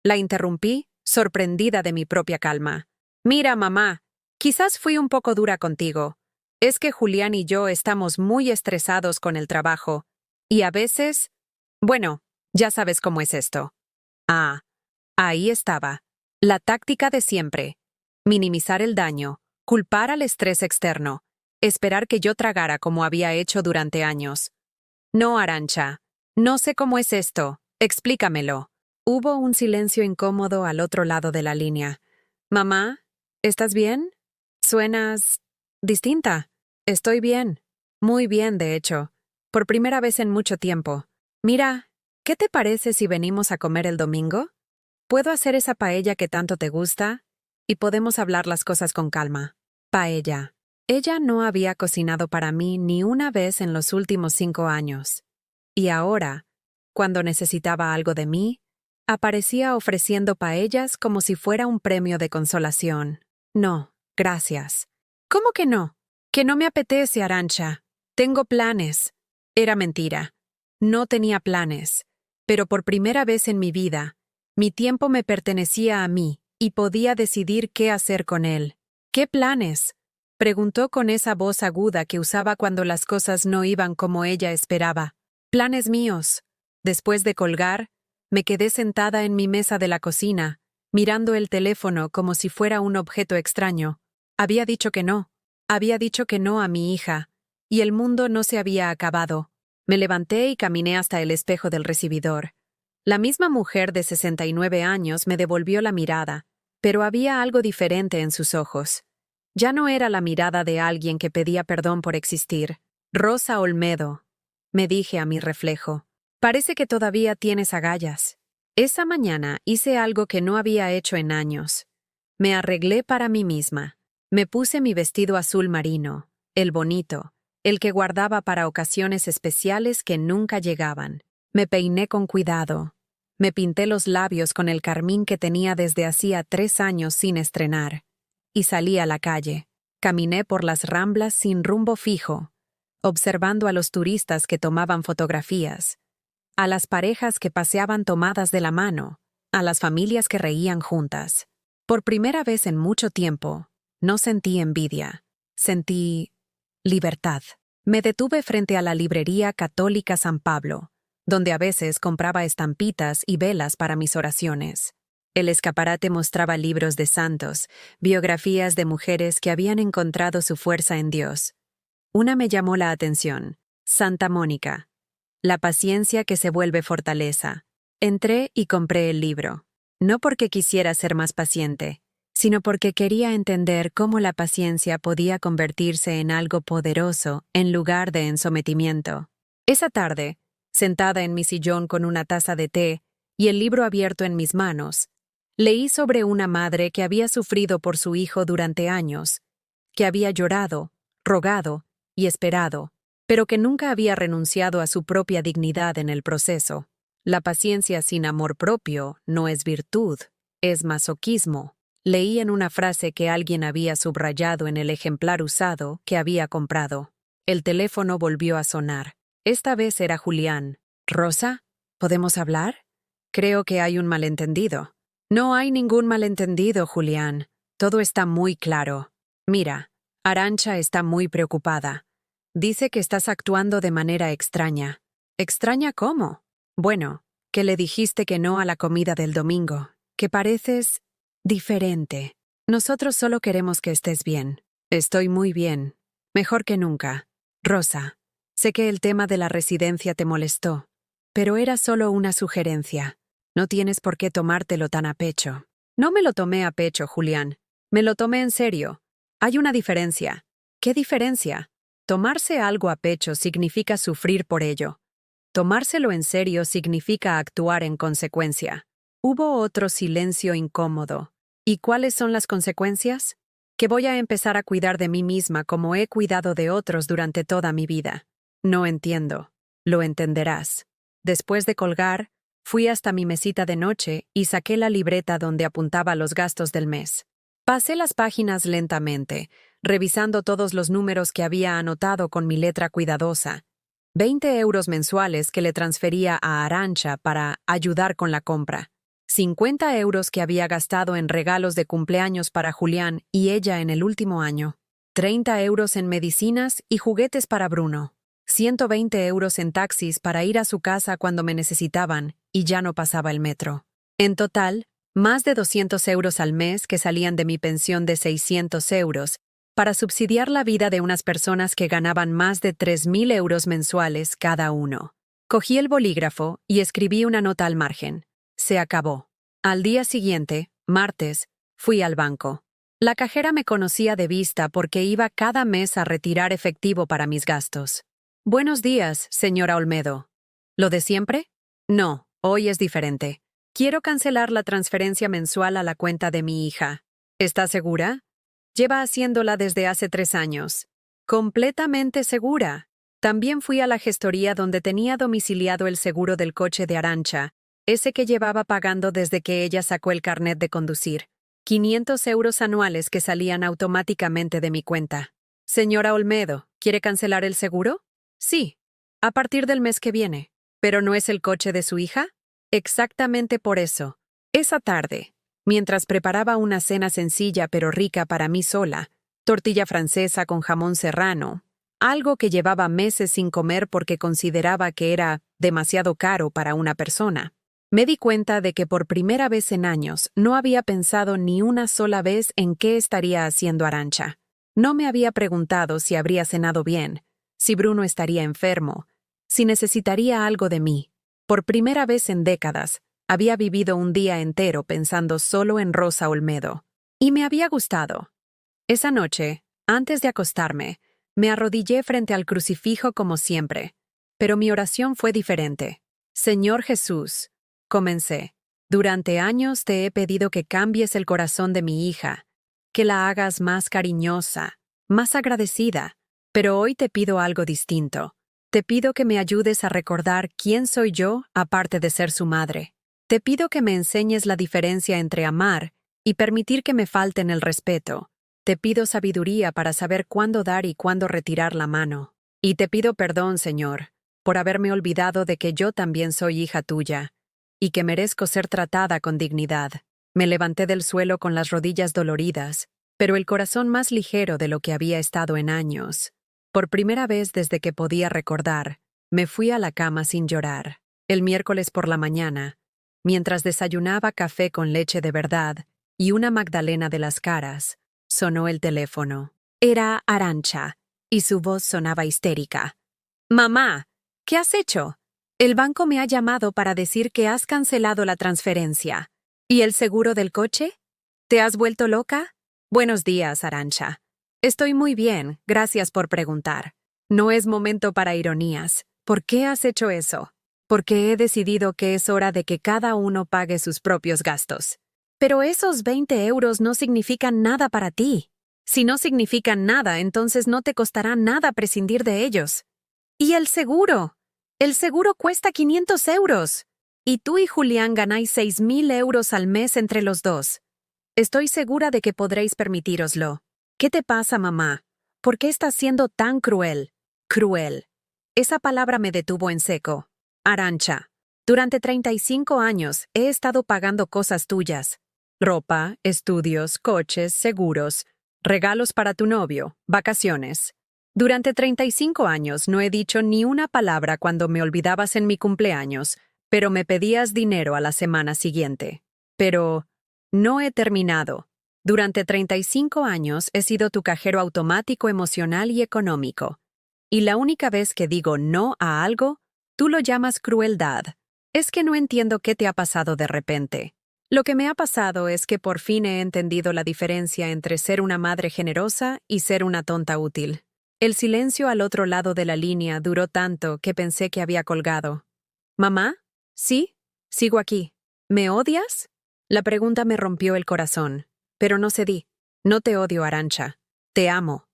La interrumpí, sorprendida de mi propia calma. «Mira, mamá, quizás fui un poco dura contigo. Es que Julián y yo estamos muy estresados con el trabajo. Y a veces... Bueno, ya sabes cómo es esto». Ah, ahí estaba. La táctica de siempre. Minimizar el daño, culpar al estrés externo, esperar que yo tragara como había hecho durante años. «No, Arantxa, no sé cómo es esto. Explícamelo». Hubo un silencio incómodo al otro lado de la línea. «Mamá, ¿estás bien? Suenas... distinta». «Estoy bien. Muy bien, de hecho. Por primera vez en mucho tiempo. Mira, ¿qué te parece si venimos a comer el domingo? Puedo hacer esa paella que tanto te gusta y podemos hablar las cosas con calma». Paella. Ella no había cocinado para mí ni una vez en los últimos 5 años. Y ahora, cuando necesitaba algo de mí, aparecía ofreciendo paellas como si fuera un premio de consolación. «No, gracias». «¿Cómo que no? Que no me apetece, Arantxa. Tengo planes». Era mentira. No tenía planes. Pero por primera vez en mi vida, mi tiempo me pertenecía a mí y podía decidir qué hacer con él. «¿Qué planes?», preguntó con esa voz aguda que usaba cuando las cosas no iban como ella esperaba. «Planes míos». Después de colgar, me quedé sentada en mi mesa de la cocina, mirando el teléfono como si fuera un objeto extraño. Había dicho que no. Había dicho que no a mi hija, y el mundo no se había acabado. Me levanté y caminé hasta el espejo del recibidor. La misma mujer de 69 años me devolvió la mirada, pero había algo diferente en sus ojos. Ya no era la mirada de alguien que pedía perdón por existir. «Rosa Olmedo», me dije a mi reflejo, «parece que todavía tienes agallas». Esa mañana hice algo que no había hecho en años. Me arreglé para mí misma. Me puse mi vestido azul marino, el bonito, el que guardaba para ocasiones especiales que nunca llegaban. Me peiné con cuidado. Me pinté los labios con el carmín que tenía desde hacía 3 años sin estrenar. Y salí a la calle. Caminé por las Ramblas sin rumbo fijo, observando a los turistas que tomaban fotografías, a las parejas que paseaban tomadas de la mano, a las familias que reían juntas. Por primera vez en mucho tiempo, no sentí envidia, sentí libertad. Me detuve frente a la librería católica San Pablo, donde a veces compraba estampitas y velas para mis oraciones. El escaparate mostraba libros de santos, biografías de mujeres que habían encontrado su fuerza en Dios. Una me llamó la atención: Santa Mónica, la paciencia que se vuelve fortaleza. Entré y compré el libro. No porque quisiera ser más paciente, sino porque quería entender cómo la paciencia podía convertirse en algo poderoso en lugar de en sometimiento. Esa tarde, sentada en mi sillón con una taza de té y el libro abierto en mis manos, leí sobre una madre que había sufrido por su hijo durante años, que había llorado, rogado y esperado, pero que nunca había renunciado a su propia dignidad en el proceso. La paciencia sin amor propio no es virtud, es masoquismo. Leí en una frase que alguien había subrayado en el ejemplar usado que había comprado. El teléfono volvió a sonar. Esta vez era Julián. «Rosa, ¿podemos hablar? Creo que hay un malentendido». «No hay ningún malentendido, Julián. Todo está muy claro. Mira, Arantxa está muy preocupada. Dice que estás actuando de manera extraña». «¿Extraña cómo?» «Bueno, que le dijiste que no a la comida del domingo, que pareces diferente. Nosotros solo queremos que estés bien». «Estoy muy bien. Mejor que nunca. Rosa, sé que el tema de la residencia te molestó, pero era solo una sugerencia. No tienes por qué tomártelo tan a pecho». «No me lo tomé a pecho, Julián. Me lo tomé en serio. Hay una diferencia». «¿Qué diferencia?» Tomarse algo a pecho significa sufrir por ello. Tomárselo en serio significa actuar en consecuencia. Hubo otro silencio incómodo. ¿Y cuáles son las consecuencias? Que voy a empezar a cuidar de mí misma como he cuidado de otros durante toda mi vida. No entiendo. Lo entenderás. Después de colgar, fui hasta mi mesita de noche y saqué la libreta donde apuntaba los gastos del mes. Pasé las páginas lentamente, revisando todos los números que había anotado con mi letra cuidadosa. 20 euros mensuales que le transfería a Arantxa para ayudar con la compra. 50 euros que había gastado en regalos de cumpleaños para Julián y ella en el último año. 30 euros en medicinas y juguetes para Bruno. 120 euros en taxis para ir a su casa cuando me necesitaban y ya no pasaba el metro. En total, más de 200 euros al mes que salían de mi pensión de 600 euros para subsidiar la vida de unas personas que ganaban más de 3.000 euros mensuales cada uno. Cogí el bolígrafo y escribí una nota al margen. Se acabó. Al día siguiente, martes, fui al banco. La cajera me conocía de vista porque iba cada mes a retirar efectivo para mis gastos. «Buenos días, señora Olmedo». «¿Lo de siempre?» «No, hoy es diferente. Quiero cancelar la transferencia mensual a la cuenta de mi hija». «¿Está segura?» «Lleva haciéndola desde hace 3 años». «Completamente segura». También fui a la gestoría donde tenía domiciliado el seguro del coche de Arantxa, ese que llevaba pagando desde que ella sacó el carnet de conducir. 500 euros anuales que salían automáticamente de mi cuenta. «Señora Olmedo, ¿quiere cancelar el seguro?» «Sí, a partir del mes que viene». «¿Pero no es el coche de su hija?» «Exactamente por eso». Esa tarde, mientras preparaba una cena sencilla pero rica para mí sola, tortilla francesa con jamón serrano, algo que llevaba meses sin comer porque consideraba que era demasiado caro para una persona, me di cuenta de que por primera vez en años no había pensado ni una sola vez en qué estaría haciendo Arantxa. No me había preguntado si habría cenado bien, si Bruno estaría enfermo, si necesitaría algo de mí. Por primera vez en décadas, había vivido un día entero pensando solo en Rosa Olmedo. Y me había gustado. Esa noche, antes de acostarme, me arrodillé frente al crucifijo como siempre, pero mi oración fue diferente. «Señor Jesús», comencé, «durante años te he pedido que cambies el corazón de mi hija, que la hagas más cariñosa, más agradecida, pero hoy te pido algo distinto. Te pido que me ayudes a recordar quién soy yo aparte de ser su madre. Te pido que me enseñes la diferencia entre amar y permitir que me falten el respeto. Te pido sabiduría para saber cuándo dar y cuándo retirar la mano. Y te pido perdón, Señor, por haberme olvidado de que yo también soy hija tuya y que merezco ser tratada con dignidad». Me levanté del suelo con las rodillas doloridas, pero el corazón más ligero de lo que había estado en años. Por primera vez desde que podía recordar, me fui a la cama sin llorar. El miércoles por la mañana, mientras desayunaba café con leche de verdad y una magdalena de las caras, sonó el teléfono. Era Arantxa, y su voz sonaba histérica. «Mamá, ¿qué has hecho? El banco me ha llamado para decir que has cancelado la transferencia. ¿Y el seguro del coche? ¿Te has vuelto loca? Buenos días, Arantxa. Estoy muy bien, gracias por preguntar. No es momento para ironías. ¿Por qué has hecho eso? Porque he decidido que es hora de que cada uno pague sus propios gastos. Pero esos 20 euros no significan nada para ti. Si no significan nada, entonces no te costará nada prescindir de ellos. ¿Y el seguro? El seguro cuesta 500 euros. Y tú y Julián ganáis 6.000 euros al mes entre los dos. Estoy segura de que podréis permitíroslo. ¿Qué te pasa, mamá? ¿Por qué estás siendo tan cruel? Cruel. Esa palabra me detuvo en seco. Arantxa, durante 35 años he estado pagando cosas tuyas. Ropa, estudios, coches, seguros, regalos para tu novio, vacaciones. Durante 35 años no he dicho ni una palabra cuando me olvidabas en mi cumpleaños, pero me pedías dinero a la semana siguiente. Pero no he terminado. Durante 35 años he sido tu cajero automático emocional y económico. Y la única vez que digo no a algo, tú lo llamas crueldad. Es que no entiendo qué te ha pasado de repente. Lo que me ha pasado es que por fin he entendido la diferencia entre ser una madre generosa y ser una tonta útil. El silencio al otro lado de la línea duró tanto que pensé que había colgado. ¿Mamá? ¿Sí? Sigo aquí. ¿Me odias? La pregunta me rompió el corazón, pero no cedí. No te odio, Arantxa. Te amo.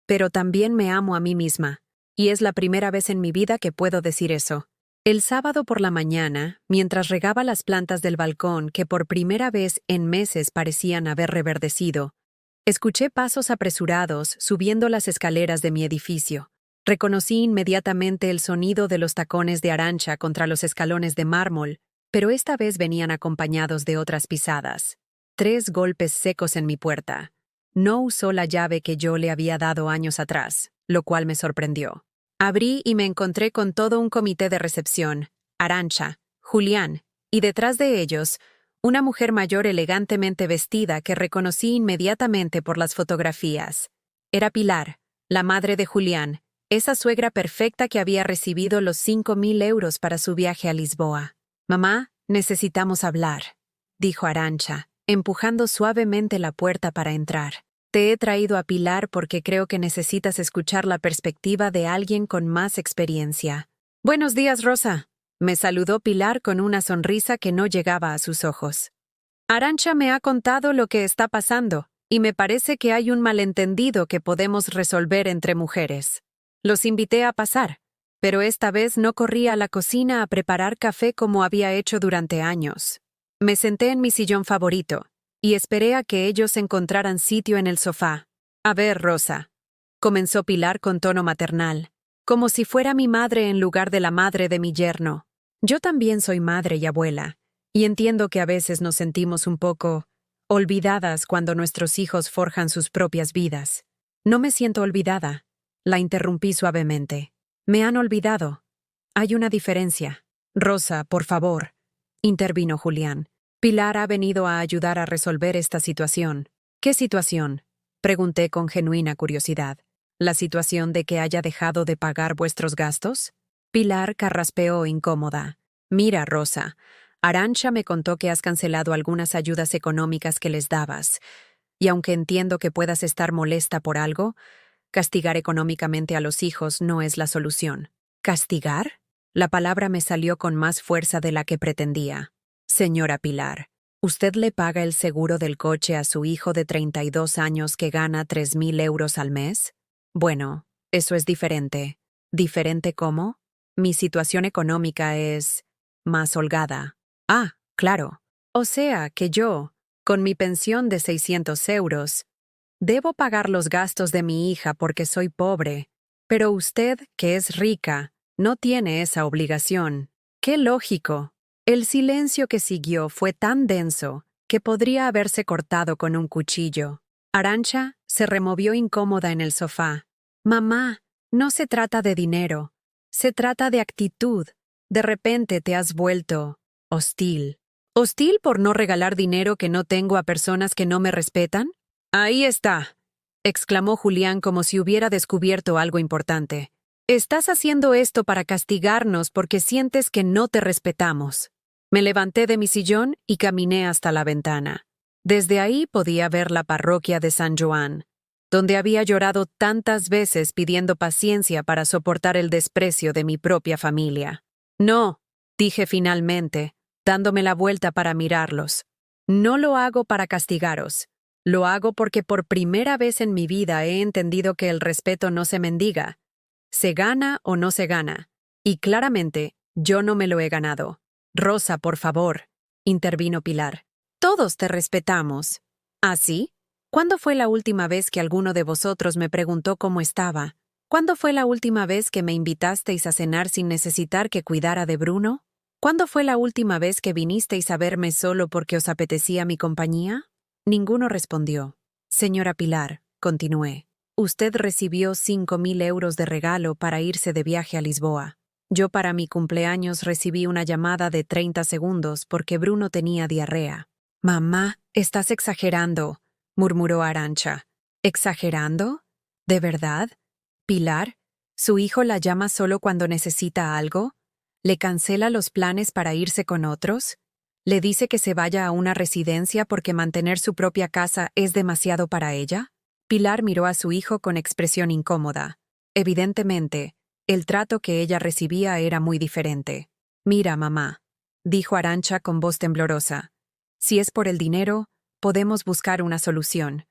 Pero también me amo a mí misma, y es la primera vez en mi vida que puedo decir eso. El sábado por la mañana, mientras regaba las plantas del balcón que por primera vez en meses parecían haber reverdecido, escuché pasos apresurados subiendo las escaleras de mi edificio. Reconocí inmediatamente el sonido de los tacones de Arantxa contra los escalones de mármol, pero esta vez venían acompañados de otras pisadas. 3 golpes secos en mi puerta. No usó la llave que yo le había dado años atrás, lo cual me sorprendió. Abrí y me encontré con todo un comité de recepción, Arantxa, Julián, y detrás de ellos, una mujer mayor elegantemente vestida que reconocí inmediatamente por las fotografías. Era Pilar, la madre de Julián, esa suegra perfecta que había recibido los 5.000 euros para su viaje a Lisboa. «Mamá, necesitamos hablar», dijo Arantxa, empujando suavemente la puerta para entrar. «Te he traído a Pilar porque creo que necesitas escuchar la perspectiva de alguien con más experiencia». «Buenos días, Rosa», me saludó Pilar con una sonrisa que no llegaba a sus ojos. «Arantxa me ha contado lo que está pasando, y me parece que hay un malentendido que podemos resolver entre mujeres. Los invité a pasar, pero esta vez no corrí a la cocina a preparar café como había hecho durante años. Me senté en mi sillón favorito y esperé a que ellos encontraran sitio en el sofá. «A ver, Rosa», comenzó Pilar con tono maternal, como si fuera mi madre en lugar de la madre de mi yerno. Yo también soy madre y abuela, y entiendo que a veces nos sentimos un poco olvidadas cuando nuestros hijos forjan sus propias vidas. «No me siento olvidada», la interrumpí suavemente. «Me han olvidado. Hay una diferencia». «Rosa, por favor», intervino Julián. «Pilar ha venido a ayudar a resolver esta situación». «¿Qué situación?», pregunté con genuina curiosidad. «¿La situación de que haya dejado de pagar vuestros gastos?». Pilar carraspeó incómoda. «Mira, Rosa, Arantxa me contó que has cancelado algunas ayudas económicas que les dabas, y aunque entiendo que puedas estar molesta por algo, castigar económicamente a los hijos no es la solución». «¿Castigar?». La palabra me salió con más fuerza de la que pretendía. «Señora Pilar, ¿usted le paga el seguro del coche a su hijo de 32 años que gana 3.000 euros al mes? Bueno, eso es diferente». «¿Diferente cómo?». «Mi situación económica es más holgada». «Ah, claro. O sea que yo, con mi pensión de 600 euros, debo pagar los gastos de mi hija porque soy pobre, pero usted, que es rica, no tiene esa obligación». «¡Qué lógico!». El silencio que siguió fue tan denso que podría haberse cortado con un cuchillo. Arantxa se removió incómoda en el sofá. «Mamá, no se trata de dinero. Se trata de actitud. De repente te has vuelto hostil». «¿Hostil por no regalar dinero que no tengo a personas que no me respetan?». «Ahí está», exclamó Julián como si hubiera descubierto algo importante. «Estás haciendo esto para castigarnos porque sientes que no te respetamos». Me levanté de mi sillón y caminé hasta la ventana. Desde ahí podía ver la parroquia de San Joan, donde había llorado tantas veces pidiendo paciencia para soportar el desprecio de mi propia familia. No, dije finalmente, dándome la vuelta para mirarlos. No lo hago para castigaros. Lo hago porque por primera vez en mi vida he entendido que el respeto no se mendiga. Se gana o no se gana. Y claramente, yo no me lo he ganado. Rosa, por favor, intervino Pilar. Todos te respetamos. ¿Ah, sí? ¿Cuándo fue la última vez que alguno de vosotros me preguntó cómo estaba? ¿Cuándo fue la última vez que me invitasteis a cenar sin necesitar que cuidara de Bruno? ¿Cuándo fue la última vez que vinisteis a verme solo porque os apetecía mi compañía? Ninguno respondió. Señora Pilar, continué, usted recibió 5.000 euros de regalo para irse de viaje a Lisboa. Yo para mi cumpleaños recibí una llamada de 30 segundos porque Bruno tenía diarrea. Mamá, estás exagerando, murmuró Arantxa. ¿Exagerando? ¿De verdad? Pilar, ¿su hijo la llama solo cuando necesita algo? ¿Le cancela los planes para irse con otros? ¿Le dice que se vaya a una residencia porque mantener su propia casa es demasiado para ella? Pilar miró a su hijo con expresión incómoda. Evidentemente, el trato que ella recibía era muy diferente. Mira, mamá, dijo Arantxa con voz temblorosa. Si es por el dinero, podemos buscar una solución.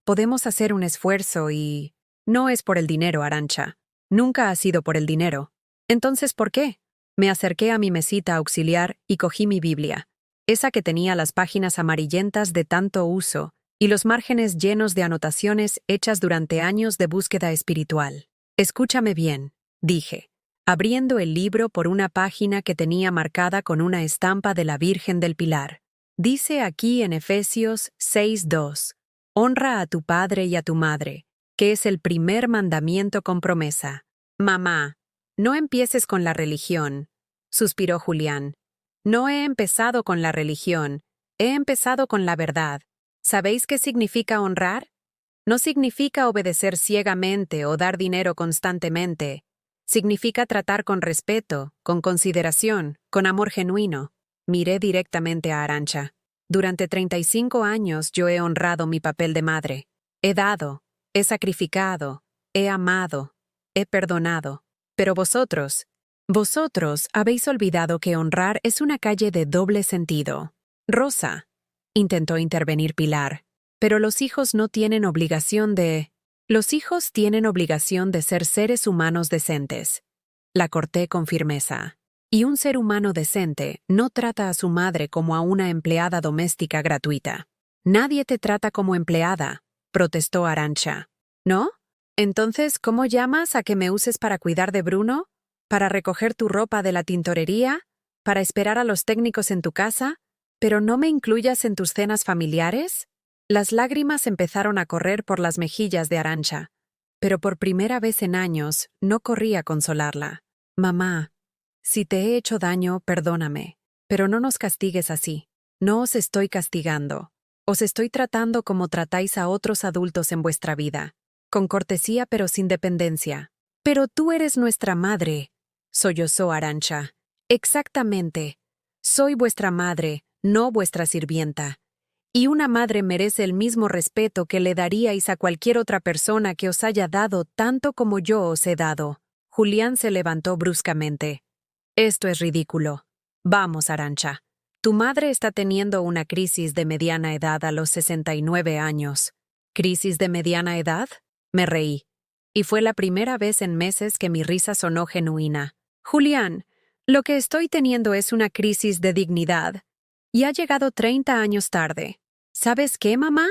Podemos hacer un esfuerzo y... No es por el dinero, Arantxa. Nunca ha sido por el dinero. Entonces, ¿por qué? Me acerqué a mi mesita auxiliar y cogí mi Biblia, esa que tenía las páginas amarillentas de tanto uso y los márgenes llenos de anotaciones hechas durante años de búsqueda espiritual. Escúchame bien, dije, abriendo el libro por una página que tenía marcada con una estampa de la Virgen del Pilar. Dice aquí en Efesios 6:2, honra a tu padre y a tu madre, que es el primer mandamiento con promesa. Mamá, no empieces con la religión, suspiró Julián. No he empezado con la religión, he empezado con la verdad. ¿Sabéis qué significa honrar? No significa obedecer ciegamente o dar dinero constantemente. Significa tratar con respeto, con consideración, con amor genuino. Miré directamente a Arantxa. Durante 35 años yo he honrado mi papel de madre. He dado, he sacrificado, he amado, he perdonado. Pero vosotros habéis olvidado que honrar es una calle de doble sentido. Rosa, intentó intervenir Pilar, pero los hijos no tienen obligación de... Los hijos tienen obligación de ser seres humanos decentes. La corté con firmeza. Y un ser humano decente no trata a su madre como a una empleada doméstica gratuita. Nadie te trata como empleada, protestó Arantxa. ¿No? Entonces, ¿cómo llamas a que me uses para cuidar de Bruno? ¿Para recoger tu ropa de la tintorería? ¿Para esperar a los técnicos en tu casa? ¿Pero no me incluyas en tus cenas familiares? Las lágrimas empezaron a correr por las mejillas de Arantxa, pero por primera vez en años no corrí a consolarla. Mamá, si te he hecho daño, perdóname, pero no nos castigues así. No os estoy castigando. Os estoy tratando como tratáis a otros adultos en vuestra vida, con cortesía pero sin dependencia. Pero tú eres nuestra madre, sollozó Arantxa. Exactamente. Soy vuestra madre, no vuestra sirvienta. Y una madre merece el mismo respeto que le daríais a cualquier otra persona que os haya dado tanto como yo os he dado. Julián se levantó bruscamente. Esto es ridículo. Vamos, Arantxa. Tu madre está teniendo una crisis de mediana edad a los 69 años. ¿Crisis de mediana edad? Me reí. Y fue la primera vez en meses que mi risa sonó genuina. Julián, lo que estoy teniendo es una crisis de dignidad. Y ha llegado 30 años tarde. ¿Sabes qué, mamá?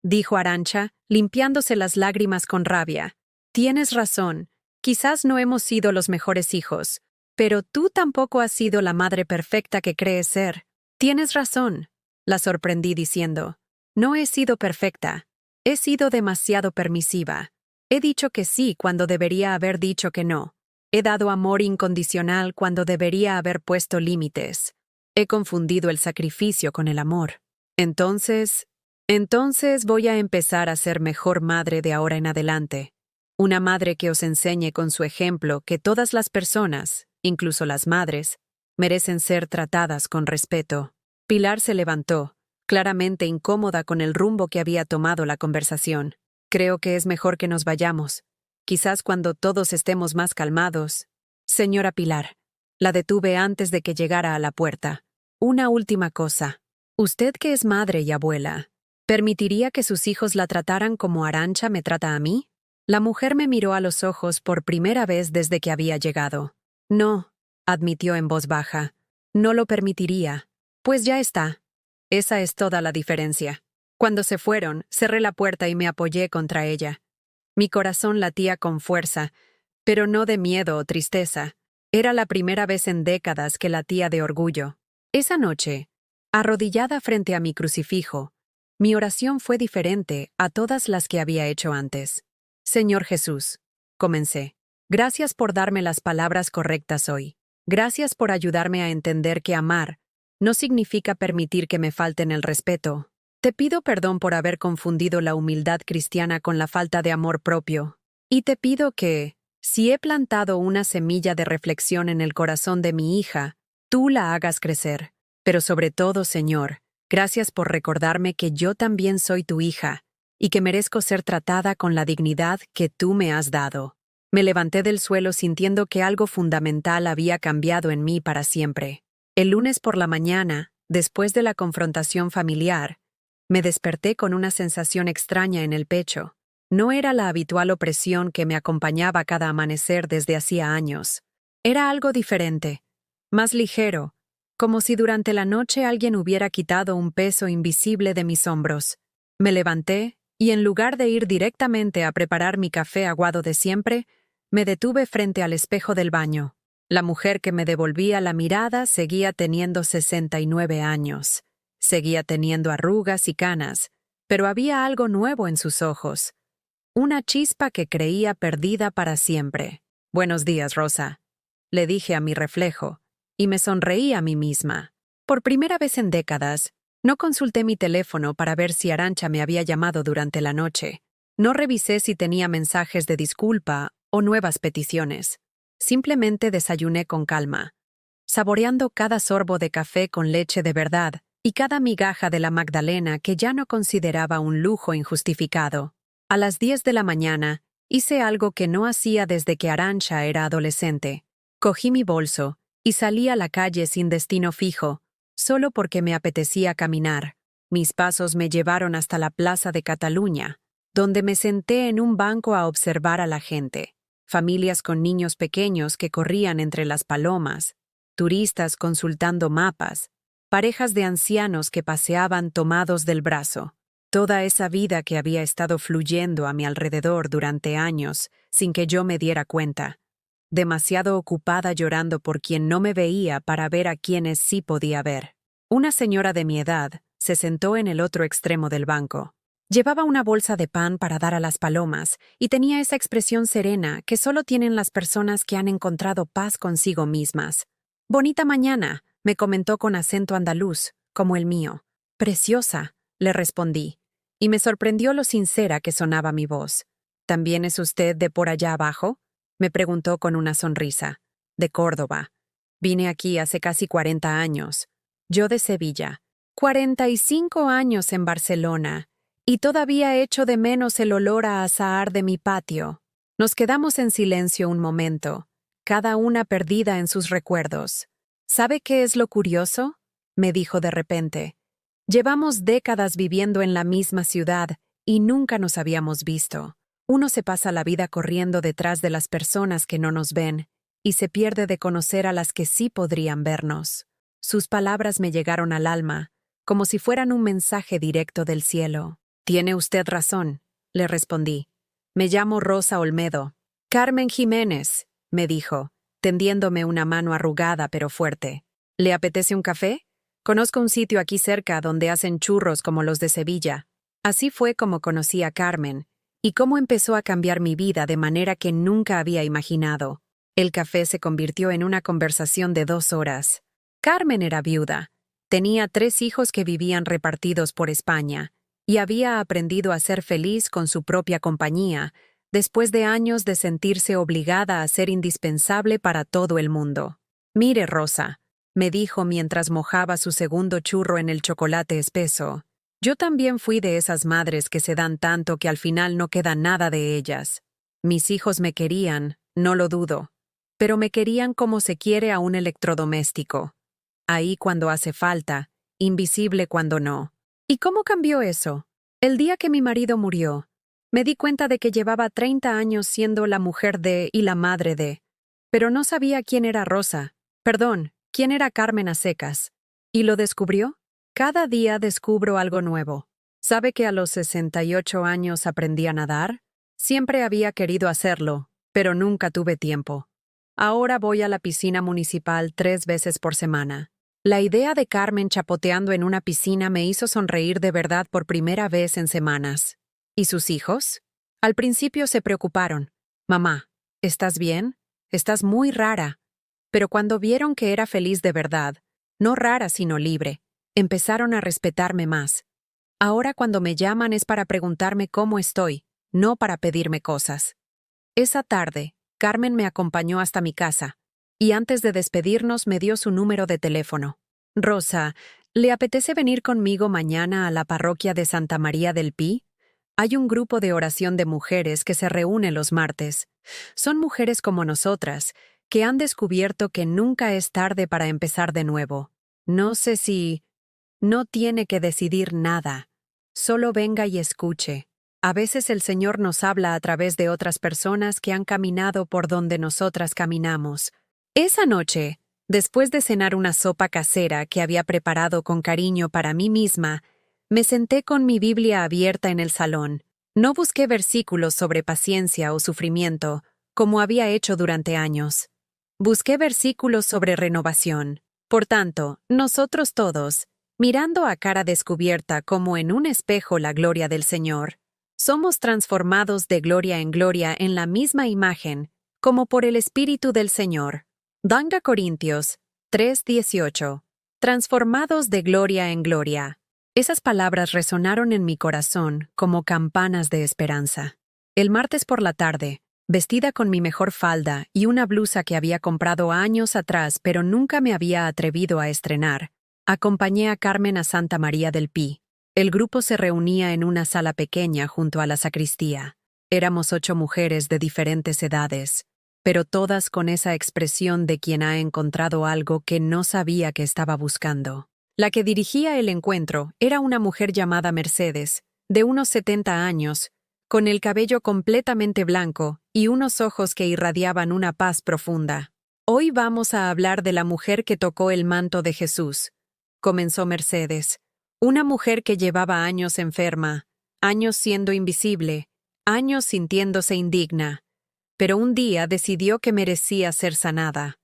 Dijo Arantxa, limpiándose las lágrimas con rabia. Tienes razón. Quizás no hemos sido los mejores hijos. Pero tú tampoco has sido la madre perfecta que crees ser. Tienes razón, la sorprendí diciendo. No he sido perfecta. He sido demasiado permisiva. He dicho que sí cuando debería haber dicho que no. He dado amor incondicional cuando debería haber puesto límites. He confundido el sacrificio con el amor. Entonces voy a empezar a ser mejor madre de ahora en adelante. Una madre que os enseñe con su ejemplo que todas las personas, incluso las madres, merecen ser tratadas con respeto. Pilar se levantó, claramente incómoda con el rumbo que había tomado la conversación. Creo que es mejor que nos vayamos. Quizás cuando todos estemos más calmados. Señora Pilar, la detuve antes de que llegara a la puerta. Una última cosa. Usted que es madre y abuela, ¿permitiría que sus hijos la trataran como Arantxa me trata a mí? La mujer me miró a los ojos por primera vez desde que había llegado. No, admitió en voz baja. No lo permitiría. Pues ya está. Esa es toda la diferencia. Cuando se fueron, cerré la puerta y me apoyé contra ella. Mi corazón latía con fuerza, pero no de miedo o tristeza. Era la primera vez en décadas que latía de orgullo. Esa noche, arrodillada frente a mi crucifijo, mi oración fue diferente a todas las que había hecho antes. Señor Jesús, comencé. Gracias por darme las palabras correctas hoy. Gracias por ayudarme a entender que amar no significa permitir que me falten el respeto. Te pido perdón por haber confundido la humildad cristiana con la falta de amor propio. Y te pido que, si he plantado una semilla de reflexión en el corazón de mi hija, tú la hagas crecer. Pero sobre todo, Señor, gracias por recordarme que yo también soy tu hija y que merezco ser tratada con la dignidad que tú me has dado. Me levanté del suelo sintiendo que algo fundamental había cambiado en mí para siempre. El lunes por la mañana, después de la confrontación familiar, me desperté con una sensación extraña en el pecho. No era la habitual opresión que me acompañaba cada amanecer desde hacía años. Era algo diferente, más ligero, como si durante la noche alguien hubiera quitado un peso invisible de mis hombros. Me levanté y en lugar de ir directamente a preparar mi café aguado de siempre, me detuve frente al espejo del baño. La mujer que me devolvía la mirada seguía teniendo 69 años. Seguía teniendo arrugas y canas, pero había algo nuevo en sus ojos. Una chispa que creía perdida para siempre. «Buenos días, Rosa», le dije a mi reflejo, y me sonreí a mí misma. Por primera vez en décadas, no consulté mi teléfono para ver si Arantxa me había llamado durante la noche. No revisé si tenía mensajes de disculpa o nuevas peticiones. Simplemente desayuné con calma, saboreando cada sorbo de café con leche de verdad y cada migaja de la magdalena que ya no consideraba un lujo injustificado. A las 10 de la mañana, hice algo que no hacía desde que Arantxa era adolescente. Cogí mi bolso y salí a la calle sin destino fijo, solo porque me apetecía caminar. Mis pasos me llevaron hasta la Plaza de Cataluña, donde me senté en un banco a observar a la gente. Familias con niños pequeños que corrían entre las palomas, turistas consultando mapas, parejas de ancianos que paseaban tomados del brazo. Toda esa vida que había estado fluyendo a mi alrededor durante años sin que yo me diera cuenta. Demasiado ocupada llorando por quien no me veía para ver a quienes sí podía ver. Una señora de mi edad se sentó en el otro extremo del banco. Llevaba una bolsa de pan para dar a las palomas y tenía esa expresión serena que solo tienen las personas que han encontrado paz consigo mismas. «Bonita mañana», me comentó con acento andaluz, como el mío. «Preciosa», le respondí, y me sorprendió lo sincera que sonaba mi voz. «¿También es usted de por allá abajo?», me preguntó con una sonrisa. «De Córdoba. Vine aquí hace casi 40 años. Yo de Sevilla. 45 años en Barcelona. Y todavía echo de menos el olor a azahar de mi patio». Nos quedamos en silencio un momento, cada una perdida en sus recuerdos. «¿Sabe qué es lo curioso?», me dijo de repente. «Llevamos décadas viviendo en la misma ciudad y nunca nos habíamos visto. Uno se pasa la vida corriendo detrás de las personas que no nos ven y se pierde de conocer a las que sí podrían vernos». Sus palabras me llegaron al alma, como si fueran un mensaje directo del cielo. «Tiene usted razón», le respondí. «Me llamo Rosa Olmedo». «Carmen Jiménez», me dijo, tendiéndome una mano arrugada pero fuerte. «¿Le apetece un café? Conozco un sitio aquí cerca donde hacen churros como los de Sevilla». Así fue como conocí a Carmen, y cómo empezó a cambiar mi vida de manera que nunca había imaginado. El café se convirtió en una conversación de 2 horas. Carmen era viuda. Tenía 3 hijos que vivían repartidos por España, y había aprendido a ser feliz con su propia compañía, después de años de sentirse obligada a ser indispensable para todo el mundo. «Mire, Rosa», me dijo mientras mojaba su segundo churro en el chocolate espeso. Yo también fui de esas madres que se dan tanto que al final no queda nada de ellas. Mis hijos me querían, no lo dudo, pero me querían como se quiere a un electrodoméstico. Ahí cuando hace falta, invisible cuando no. ¿Y cómo cambió eso? El día que mi marido murió, me di cuenta de que llevaba 30 años siendo la mujer de y la madre de, pero no sabía quién era Rosa, quién era Carmen a secas. ¿Y lo descubrió? Cada día descubro algo nuevo. ¿Sabe que a los 68 años aprendí a nadar? Siempre había querido hacerlo, pero nunca tuve tiempo. Ahora voy a la piscina municipal 3 veces por semana. La idea de Carmen chapoteando en una piscina me hizo sonreír de verdad por primera vez en semanas. ¿Y sus hijos? Al principio se preocuparon. Mamá, ¿estás bien? Estás muy rara. Pero cuando vieron que era feliz de verdad, no rara sino libre, empezaron a respetarme más. Ahora cuando me llaman es para preguntarme cómo estoy, no para pedirme cosas. Esa tarde, Carmen me acompañó hasta mi casa, y antes de despedirnos me dio su número de teléfono. Rosa, ¿le apetece venir conmigo mañana a la parroquia de Santa María del Pi? Hay un grupo de oración de mujeres que se reúne los martes. Son mujeres como nosotras, que han descubierto que nunca es tarde para empezar de nuevo. No sé si... No tiene que decidir nada. Solo venga y escuche. A veces el Señor nos habla a través de otras personas que han caminado por donde nosotras caminamos. Esa noche, después de cenar una sopa casera que había preparado con cariño para mí misma, me senté con mi Biblia abierta en el salón. No busqué versículos sobre paciencia o sufrimiento, como había hecho durante años. Busqué versículos sobre renovación. Por tanto, nosotros todos, mirando a cara descubierta como en un espejo la gloria del Señor, somos transformados de gloria en la misma imagen, como por el Espíritu del Señor. 2 Corintios 3:18. Transformados de gloria en gloria. Esas palabras resonaron en mi corazón como campanas de esperanza. El martes por la tarde, vestida con mi mejor falda y una blusa que había comprado años atrás pero nunca me había atrevido a estrenar, acompañé a Carmen a Santa María del Pi. El grupo se reunía en una sala pequeña junto a la sacristía. Éramos 8 mujeres de diferentes edades, pero todas con esa expresión de quien ha encontrado algo que no sabía que estaba buscando. La que dirigía el encuentro era una mujer llamada Mercedes, de unos 70 años, con el cabello completamente blanco y unos ojos que irradiaban una paz profunda. Hoy vamos a hablar de la mujer que tocó el manto de Jesús, comenzó Mercedes. Una mujer que llevaba años enferma, años siendo invisible, años sintiéndose indigna, pero un día decidió que merecía ser sanada.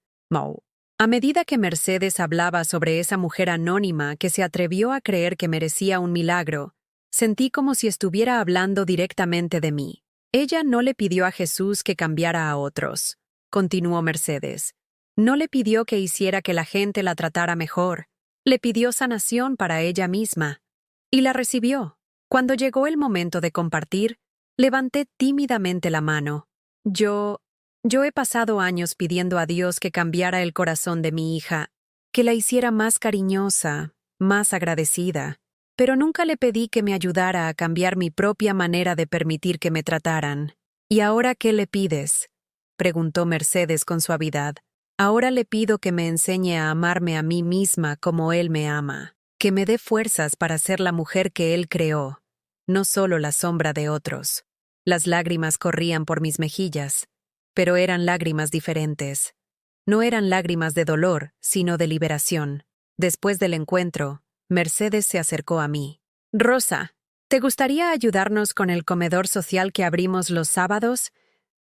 A medida que Mercedes hablaba sobre esa mujer anónima que se atrevió a creer que merecía un milagro, sentí como si estuviera hablando directamente de mí. Ella no le pidió a Jesús que cambiara a otros, continuó Mercedes. No le pidió que hiciera que la gente la tratara mejor. Le pidió sanación para ella misma. Y la recibió. Cuando llegó el momento de compartir, levanté tímidamente la mano. Yo he pasado años pidiendo a Dios que cambiara el corazón de mi hija, que la hiciera más cariñosa, más agradecida, pero nunca le pedí que me ayudara a cambiar mi propia manera de permitir que me trataran. ¿Y ahora qué le pides?, preguntó Mercedes con suavidad. Ahora le pido que me enseñe a amarme a mí misma como Él me ama, que me dé fuerzas para ser la mujer que Él creó, no solo la sombra de otros. Las lágrimas corrían por mis mejillas, pero eran lágrimas diferentes. No eran lágrimas de dolor, sino de liberación. Después del encuentro, Mercedes se acercó a mí. Rosa, ¿te gustaría ayudarnos con el comedor social que abrimos los sábados?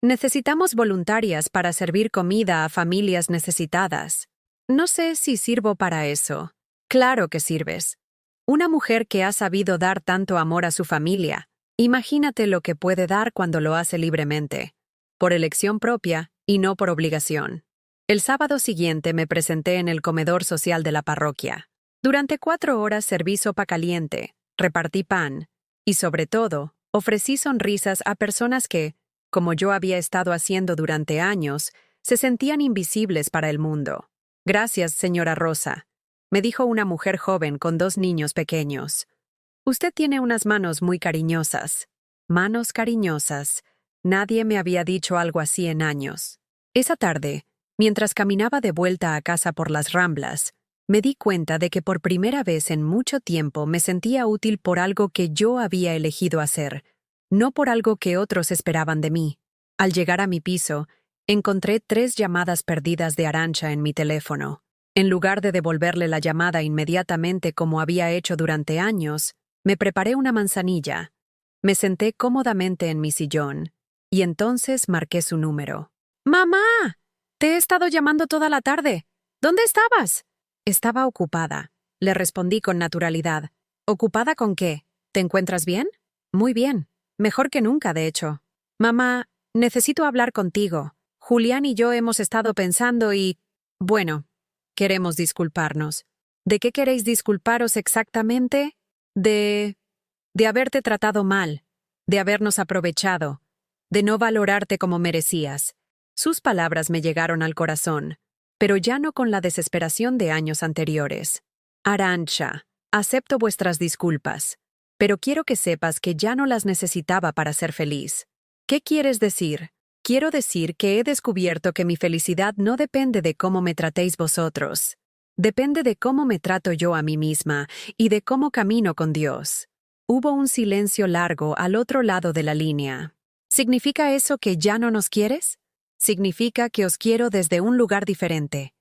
Necesitamos voluntarias para servir comida a familias necesitadas. No sé si sirvo para eso. Claro que sirves. Una mujer que ha sabido dar tanto amor a su familia, imagínate lo que puede dar cuando lo hace libremente, por elección propia y no por obligación. El sábado siguiente me presenté en el comedor social de la parroquia. Durante 4 horas serví sopa caliente, repartí pan y, sobre todo, ofrecí sonrisas a personas que, como yo había estado haciendo durante años, se sentían invisibles para el mundo. Gracias, señora Rosa, me dijo una mujer joven con 2 niños pequeños. Usted tiene unas manos muy cariñosas. Manos cariñosas. Nadie me había dicho algo así en años. Esa tarde, mientras caminaba de vuelta a casa por las Ramblas, me di cuenta de que por primera vez en mucho tiempo me sentía útil por algo que yo había elegido hacer, no por algo que otros esperaban de mí. Al llegar a mi piso, encontré 3 llamadas perdidas de Arantxa en mi teléfono. En lugar de devolverle la llamada inmediatamente como había hecho durante años, me preparé una manzanilla. Me senté cómodamente en mi sillón, y entonces marqué su número. ¡Mamá! Te he estado llamando toda la tarde. ¿Dónde estabas? Estaba ocupada. Le respondí con naturalidad. ¿Ocupada con qué? ¿Te encuentras bien? Muy bien. Mejor que nunca, de hecho. Mamá, necesito hablar contigo. Julián y yo hemos estado pensando y... Bueno, queremos disculparnos. ¿De qué queréis disculparos exactamente? De haberte tratado mal, de habernos aprovechado, de no valorarte como merecías. Sus palabras me llegaron al corazón, pero ya no con la desesperación de años anteriores. Arantxa, acepto vuestras disculpas, pero quiero que sepas que ya no las necesitaba para ser feliz. ¿Qué quieres decir? Quiero decir que he descubierto que mi felicidad no depende de cómo me tratéis vosotros. Depende de cómo me trato yo a mí misma y de cómo camino con Dios. Hubo un silencio largo al otro lado de la línea. ¿Significa eso que ya no nos quieres? Significa que os quiero desde un lugar diferente.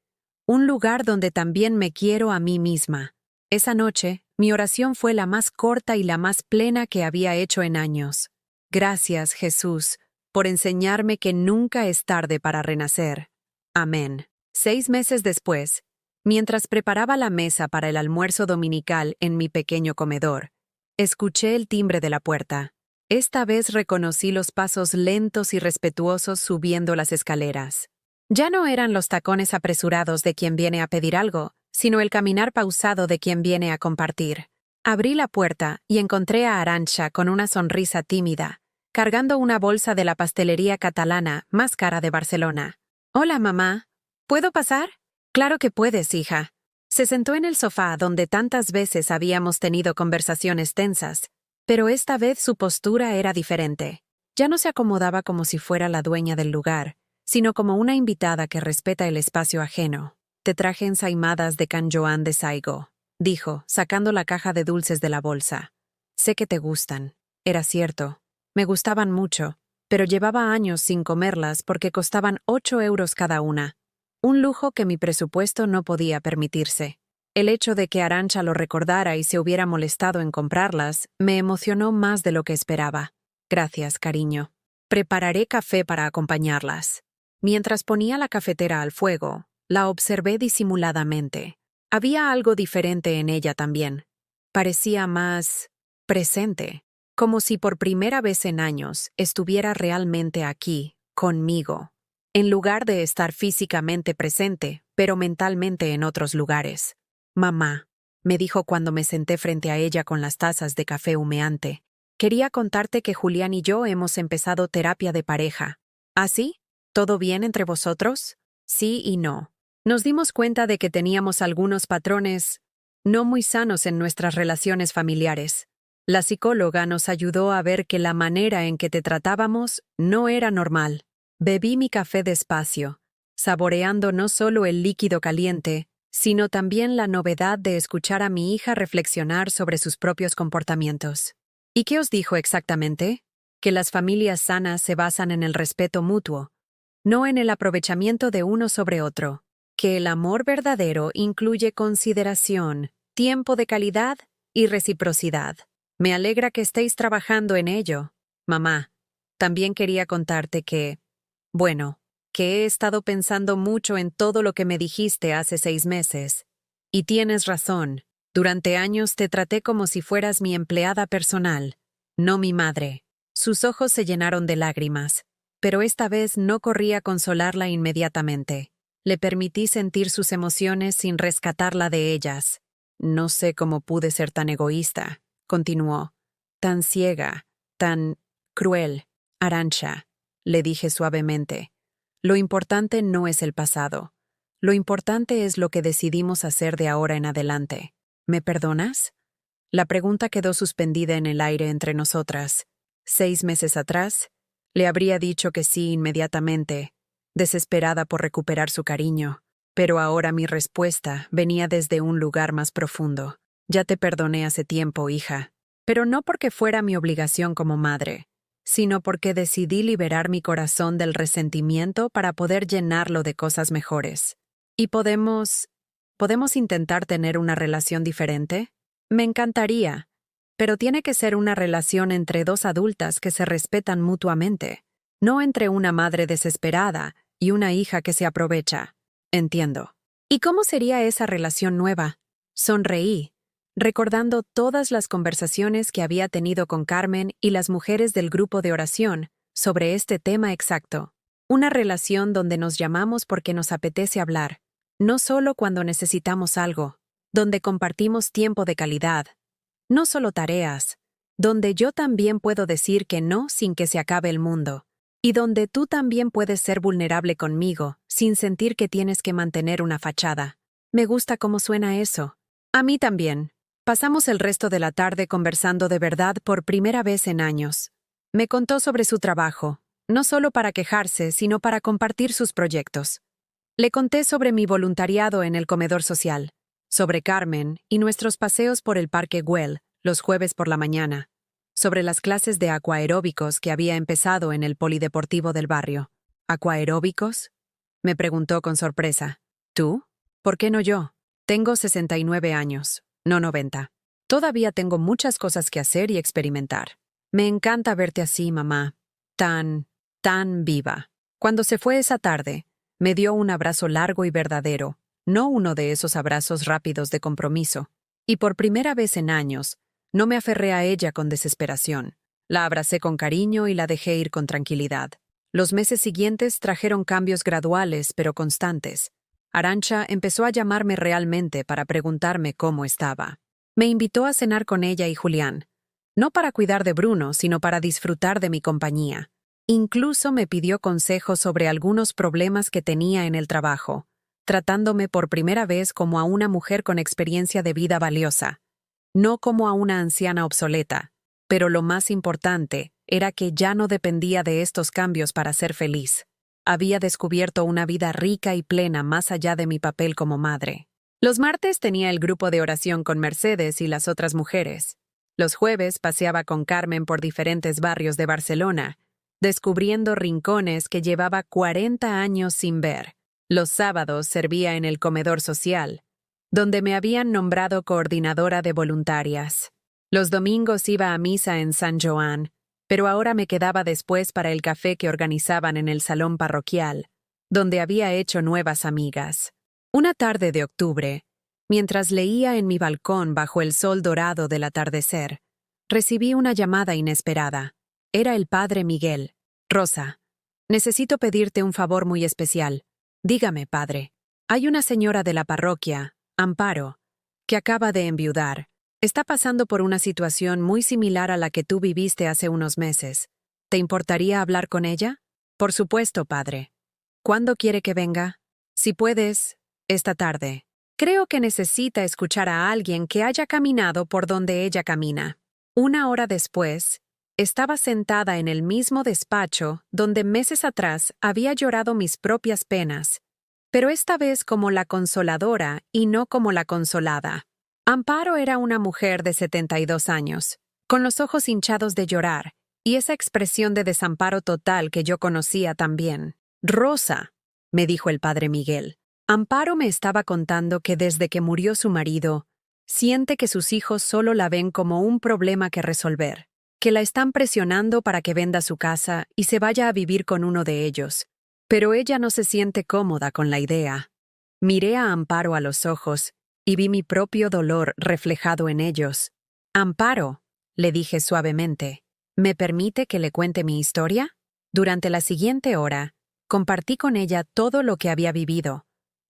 Un lugar donde también me quiero a mí misma. Esa noche, mi oración fue la más corta y la más plena que había hecho en años. Gracias, Jesús, por enseñarme que nunca es tarde para renacer. Amén. 6 meses después, mientras preparaba la mesa para el almuerzo dominical en mi pequeño comedor, escuché el timbre de la puerta. Esta vez reconocí los pasos lentos y respetuosos subiendo las escaleras. Ya no eran los tacones apresurados de quien viene a pedir algo, sino el caminar pausado de quien viene a compartir. Abrí la puerta y encontré a Arantxa con una sonrisa tímida, cargando una bolsa de la pastelería catalana más cara de Barcelona. «Hola, mamá. ¿Puedo pasar?» «Claro que puedes, hija». Se sentó en el sofá donde tantas veces habíamos tenido conversaciones tensas, pero esta vez su postura era diferente. Ya no se acomodaba como si fuera la dueña del lugar, sino como una invitada que respeta el espacio ajeno. «Te traje ensaimadas de Can Joan de Saigo», dijo, sacando la caja de dulces de la bolsa. «Sé que te gustan». Era cierto. Me gustaban mucho, pero llevaba años sin comerlas porque costaban 8 euros cada una. Un lujo que mi presupuesto no podía permitirse. El hecho de que Arantxa lo recordara y se hubiera molestado en comprarlas me emocionó más de lo que esperaba. «Gracias, cariño. Prepararé café para acompañarlas». Mientras ponía la cafetera al fuego, la observé disimuladamente. Había algo diferente en ella también. Parecía más presente, como si por primera vez en años estuviera realmente aquí, conmigo, en lugar de estar físicamente presente, pero mentalmente en otros lugares. «Mamá», me dijo cuando me senté frente a ella con las tazas de café humeante, «quería contarte que Julián y yo hemos empezado terapia de pareja». «¿Ah, sí? ¿Todo bien entre vosotros?» «Sí y no. Nos dimos cuenta de que teníamos algunos patrones no muy sanos en nuestras relaciones familiares. La psicóloga nos ayudó a ver que la manera en que te tratábamos no era normal». Bebí mi café despacio, saboreando no solo el líquido caliente, sino también la novedad de escuchar a mi hija reflexionar sobre sus propios comportamientos. «¿Y qué os dijo exactamente?» «Que las familias sanas se basan en el respeto mutuo, no en el aprovechamiento de uno sobre otro. Que el amor verdadero incluye consideración, tiempo de calidad y reciprocidad. Me alegra que estéis trabajando en ello, mamá. También quería contarte que he estado pensando mucho en todo lo que me dijiste hace 6 meses. Y tienes razón, durante años te traté como si fueras mi empleada personal, no mi madre». Sus ojos se llenaron de lágrimas, pero esta vez no corrí a consolarla inmediatamente. Le permití sentir sus emociones sin rescatarla de ellas. «No sé cómo pude ser tan egoísta», continuó. «Tan ciega, tan cruel. Arantxa», le dije suavemente. «Lo importante no es el pasado. Lo importante es lo que decidimos hacer de ahora en adelante. ¿Me perdonas? La pregunta quedó suspendida en el aire entre nosotras. 6 meses atrás, le habría dicho que sí inmediatamente, desesperada por recuperar su cariño, pero ahora mi respuesta venía desde un lugar más profundo. Ya te perdoné hace tiempo, hija, pero no porque fuera mi obligación como madre, sino porque decidí liberar mi corazón del resentimiento para poder llenarlo de cosas mejores. ¿Y podemos intentar tener una relación diferente? Me encantaría, pero tiene que ser una relación entre dos adultas que se respetan mutuamente, no entre una madre desesperada y una hija que se aprovecha. Entiendo. ¿Y cómo sería esa relación nueva? Sonreí, recordando todas las conversaciones que había tenido con Carmen y las mujeres del grupo de oración sobre este tema exacto. Una relación donde nos llamamos porque nos apetece hablar, no solo cuando necesitamos algo, donde compartimos tiempo de calidad, no solo tareas, donde yo también puedo decir que no sin que se acabe el mundo, y donde tú también puedes ser vulnerable conmigo sin sentir que tienes que mantener una fachada. Me gusta cómo suena eso. A mí también. Pasamos el resto de la tarde conversando de verdad por primera vez en años. Me contó sobre su trabajo, no solo para quejarse, sino para compartir sus proyectos. Le conté sobre mi voluntariado en el comedor social, sobre Carmen y nuestros paseos por el Parque Güell los jueves por la mañana, sobre las clases de aquaeróbicos que había empezado en el polideportivo del barrio. ¿Aquaeróbicos? Me preguntó con sorpresa. ¿Tú? ¿Por qué no yo? Tengo 69 años, no 90. Todavía tengo muchas cosas que hacer y experimentar. Me encanta verte así, mamá. Tan viva. Cuando se fue esa tarde, me dio un abrazo largo y verdadero, no uno de esos abrazos rápidos de compromiso. Y por primera vez en años, no me aferré a ella con desesperación. La abracé con cariño y la dejé ir con tranquilidad. Los meses siguientes trajeron cambios graduales pero constantes. Arantxa empezó a llamarme realmente para preguntarme cómo estaba. Me invitó a cenar con ella y Julián, no para cuidar de Bruno, sino para disfrutar de mi compañía. Incluso me pidió consejos sobre algunos problemas que tenía en el trabajo, tratándome por primera vez como a una mujer con experiencia de vida valiosa, no como a una anciana obsoleta. Pero lo más importante era que ya no dependía de estos cambios para ser feliz. Había descubierto una vida rica y plena más allá de mi papel como madre. Los martes tenía el grupo de oración con Mercedes y las otras mujeres. Los jueves paseaba con Carmen por diferentes barrios de Barcelona, descubriendo rincones que llevaba 40 años sin ver. Los sábados servía en el comedor social, donde me habían nombrado coordinadora de voluntarias. Los domingos iba a misa en San Joan, pero ahora me quedaba después para el café que organizaban en el salón parroquial, donde había hecho nuevas amigas. Una tarde de octubre, mientras leía en mi balcón bajo el sol dorado del atardecer, recibí una llamada inesperada. Era el padre Miguel. Rosa, necesito pedirte un favor muy especial. Dígame, padre. Hay una señora de la parroquia, Amparo, que acaba de enviudar. Está pasando por una situación muy similar a la que tú viviste hace unos meses. ¿Te importaría hablar con ella? Por supuesto, padre. ¿Cuándo quiere que venga? Si puedes, esta tarde. Creo que necesita escuchar a alguien que haya caminado por donde ella camina. 1 hora después, estaba sentada en el mismo despacho donde meses atrás había llorado mis propias penas, pero esta vez como la consoladora y no como la consolada. Amparo era una mujer de 72 años, con los ojos hinchados de llorar, y esa expresión de desamparo total que yo conocía también. Rosa, me dijo el padre Miguel. Amparo me estaba contando que desde que murió su marido, siente que sus hijos solo la ven como un problema que resolver, que la están presionando para que venda su casa y se vaya a vivir con uno de ellos, pero ella no se siente cómoda con la idea. Miré a Amparo a los ojos y vi mi propio dolor reflejado en ellos. Amparo, le dije suavemente, ¿me permite que le cuente mi historia? Durante la siguiente hora, compartí con ella todo lo que había vivido,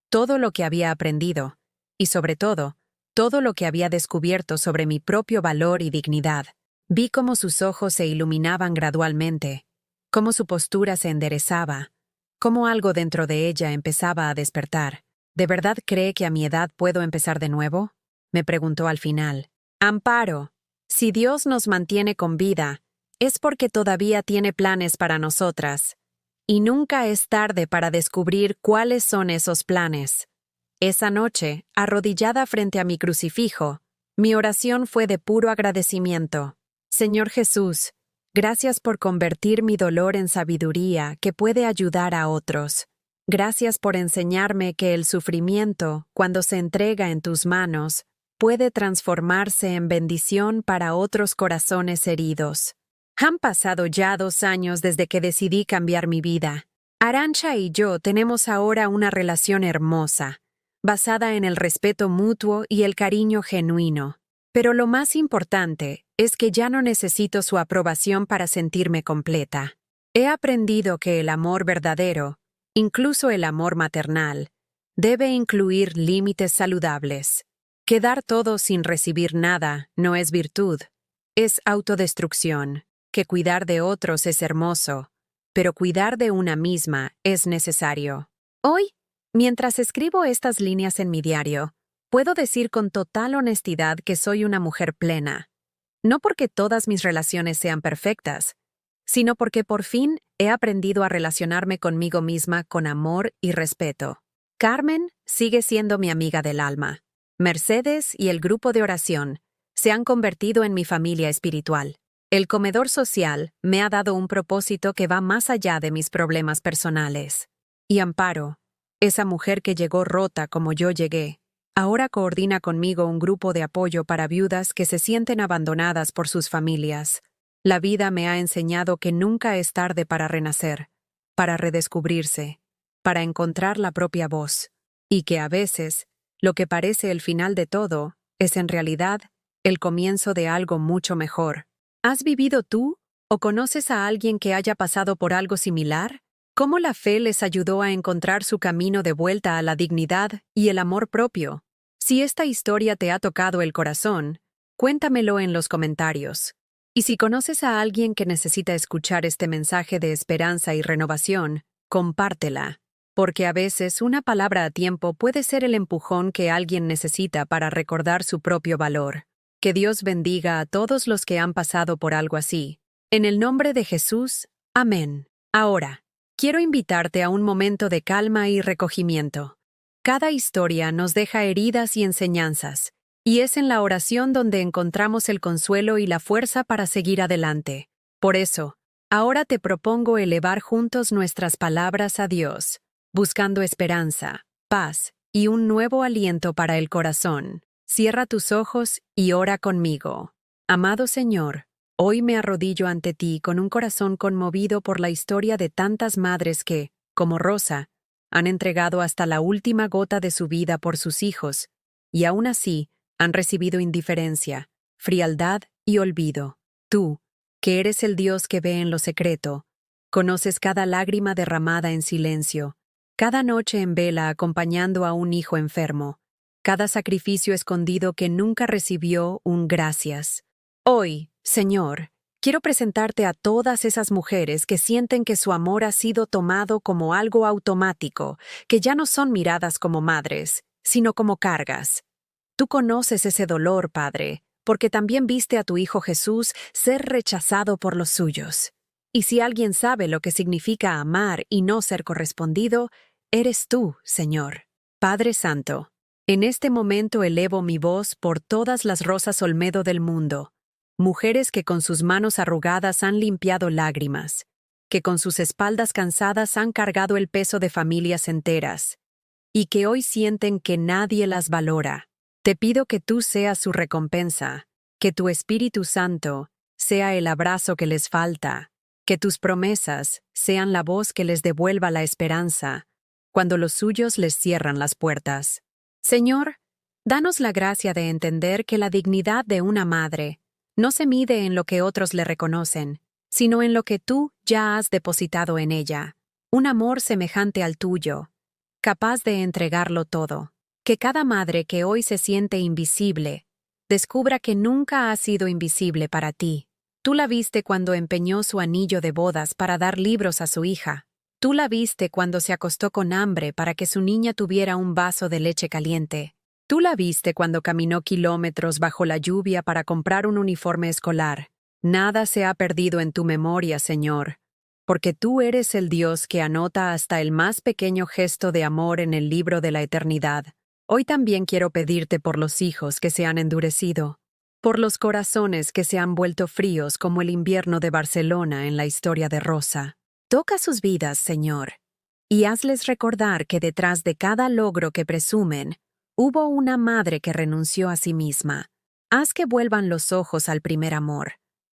todo lo que había aprendido, y sobre todo lo que había descubierto sobre mi propio valor y dignidad. Vi cómo sus ojos se iluminaban gradualmente, cómo su postura se enderezaba, cómo algo dentro de ella empezaba a despertar. ¿De verdad cree que a mi edad puedo empezar de nuevo? Me preguntó al final. Amparo, si Dios nos mantiene con vida, es porque todavía tiene planes para nosotras. Y nunca es tarde para descubrir cuáles son esos planes. Esa noche, arrodillada frente a mi crucifijo, mi oración fue de puro agradecimiento. Señor Jesús, gracias por convertir mi dolor en sabiduría que puede ayudar a otros. Gracias por enseñarme que el sufrimiento, cuando se entrega en tus manos, puede transformarse en bendición para otros corazones heridos. Han pasado ya 2 años desde que decidí cambiar mi vida. Arantxa y yo tenemos ahora una relación hermosa, basada en el respeto mutuo y el cariño genuino. Pero lo más importante es que ya no necesito su aprobación para sentirme completa. He aprendido que el amor verdadero, incluso el amor maternal, debe incluir límites saludables. Que dar todo sin recibir nada no es virtud, es autodestrucción. Que cuidar de otros es hermoso, pero cuidar de una misma es necesario. Hoy, mientras escribo estas líneas en mi diario, puedo decir con total honestidad que soy una mujer plena. No porque todas mis relaciones sean perfectas, sino porque por fin he aprendido a relacionarme conmigo misma con amor y respeto. Carmen sigue siendo mi amiga del alma. Mercedes y el grupo de oración se han convertido en mi familia espiritual. El comedor social me ha dado un propósito que va más allá de mis problemas personales. Y Amparo, esa mujer que llegó rota como yo llegué, ahora coordina conmigo un grupo de apoyo para viudas que se sienten abandonadas por sus familias. La vida me ha enseñado que nunca es tarde para renacer, para redescubrirse, para encontrar la propia voz, y que a veces, lo que parece el final de todo, es en realidad el comienzo de algo mucho mejor. ¿Has vivido tú o conoces a alguien que haya pasado por algo similar? ¿Cómo la fe les ayudó a encontrar su camino de vuelta a la dignidad y el amor propio? Si esta historia te ha tocado el corazón, cuéntamelo en los comentarios. Y si conoces a alguien que necesita escuchar este mensaje de esperanza y renovación, compártela, porque a veces una palabra a tiempo puede ser el empujón que alguien necesita para recordar su propio valor. Que Dios bendiga a todos los que han pasado por algo así. En el nombre de Jesús, amén. Ahora, quiero invitarte a un momento de calma y recogimiento. Cada historia nos deja heridas y enseñanzas, y es en la oración donde encontramos el consuelo y la fuerza para seguir adelante. Por eso, ahora te propongo elevar juntos nuestras palabras a Dios, buscando esperanza, paz y un nuevo aliento para el corazón. Cierra tus ojos y ora conmigo. Amado Señor, hoy me arrodillo ante ti con un corazón conmovido por la historia de tantas madres que, como Rosa, han entregado hasta la última gota de su vida por sus hijos, y aún así han recibido indiferencia, frialdad y olvido. Tú, que eres el Dios que ve en lo secreto, conoces cada lágrima derramada en silencio, cada noche en vela acompañando a un hijo enfermo, cada sacrificio escondido que nunca recibió un gracias. Hoy, Señor, quiero presentarte a todas esas mujeres que sienten que su amor ha sido tomado como algo automático, que ya no son miradas como madres, sino como cargas. Tú conoces ese dolor, Padre, porque también viste a tu Hijo Jesús ser rechazado por los suyos. Y si alguien sabe lo que significa amar y no ser correspondido, eres tú, Señor. Padre Santo, en este momento elevo mi voz por todas las Rosas Olmedo del mundo, mujeres que con sus manos arrugadas han limpiado lágrimas, que con sus espaldas cansadas han cargado el peso de familias enteras, y que hoy sienten que nadie las valora. Te pido que tú seas su recompensa, que tu Espíritu Santo sea el abrazo que les falta, que tus promesas sean la voz que les devuelva la esperanza, cuando los suyos les cierran las puertas. Señor, danos la gracia de entender que la dignidad de una madre no se mide en lo que otros le reconocen, sino en lo que tú ya has depositado en ella, un amor semejante al tuyo, capaz de entregarlo todo. Que cada madre que hoy se siente invisible, descubra que nunca ha sido invisible para ti. Tú la viste cuando empeñó su anillo de bodas para dar libros a su hija. Tú la viste cuando se acostó con hambre para que su niña tuviera un vaso de leche caliente. Tú la viste cuando caminó kilómetros bajo la lluvia para comprar un uniforme escolar. Nada se ha perdido en tu memoria, Señor, porque tú eres el Dios que anota hasta el más pequeño gesto de amor en el libro de la eternidad. Hoy también quiero pedirte por los hijos que se han endurecido, por los corazones que se han vuelto fríos como el invierno de Barcelona en la historia de Rosa. Toca sus vidas, Señor, y hazles recordar que detrás de cada logro que presumen, hubo una madre que renunció a sí misma. Haz que vuelvan los ojos al primer amor,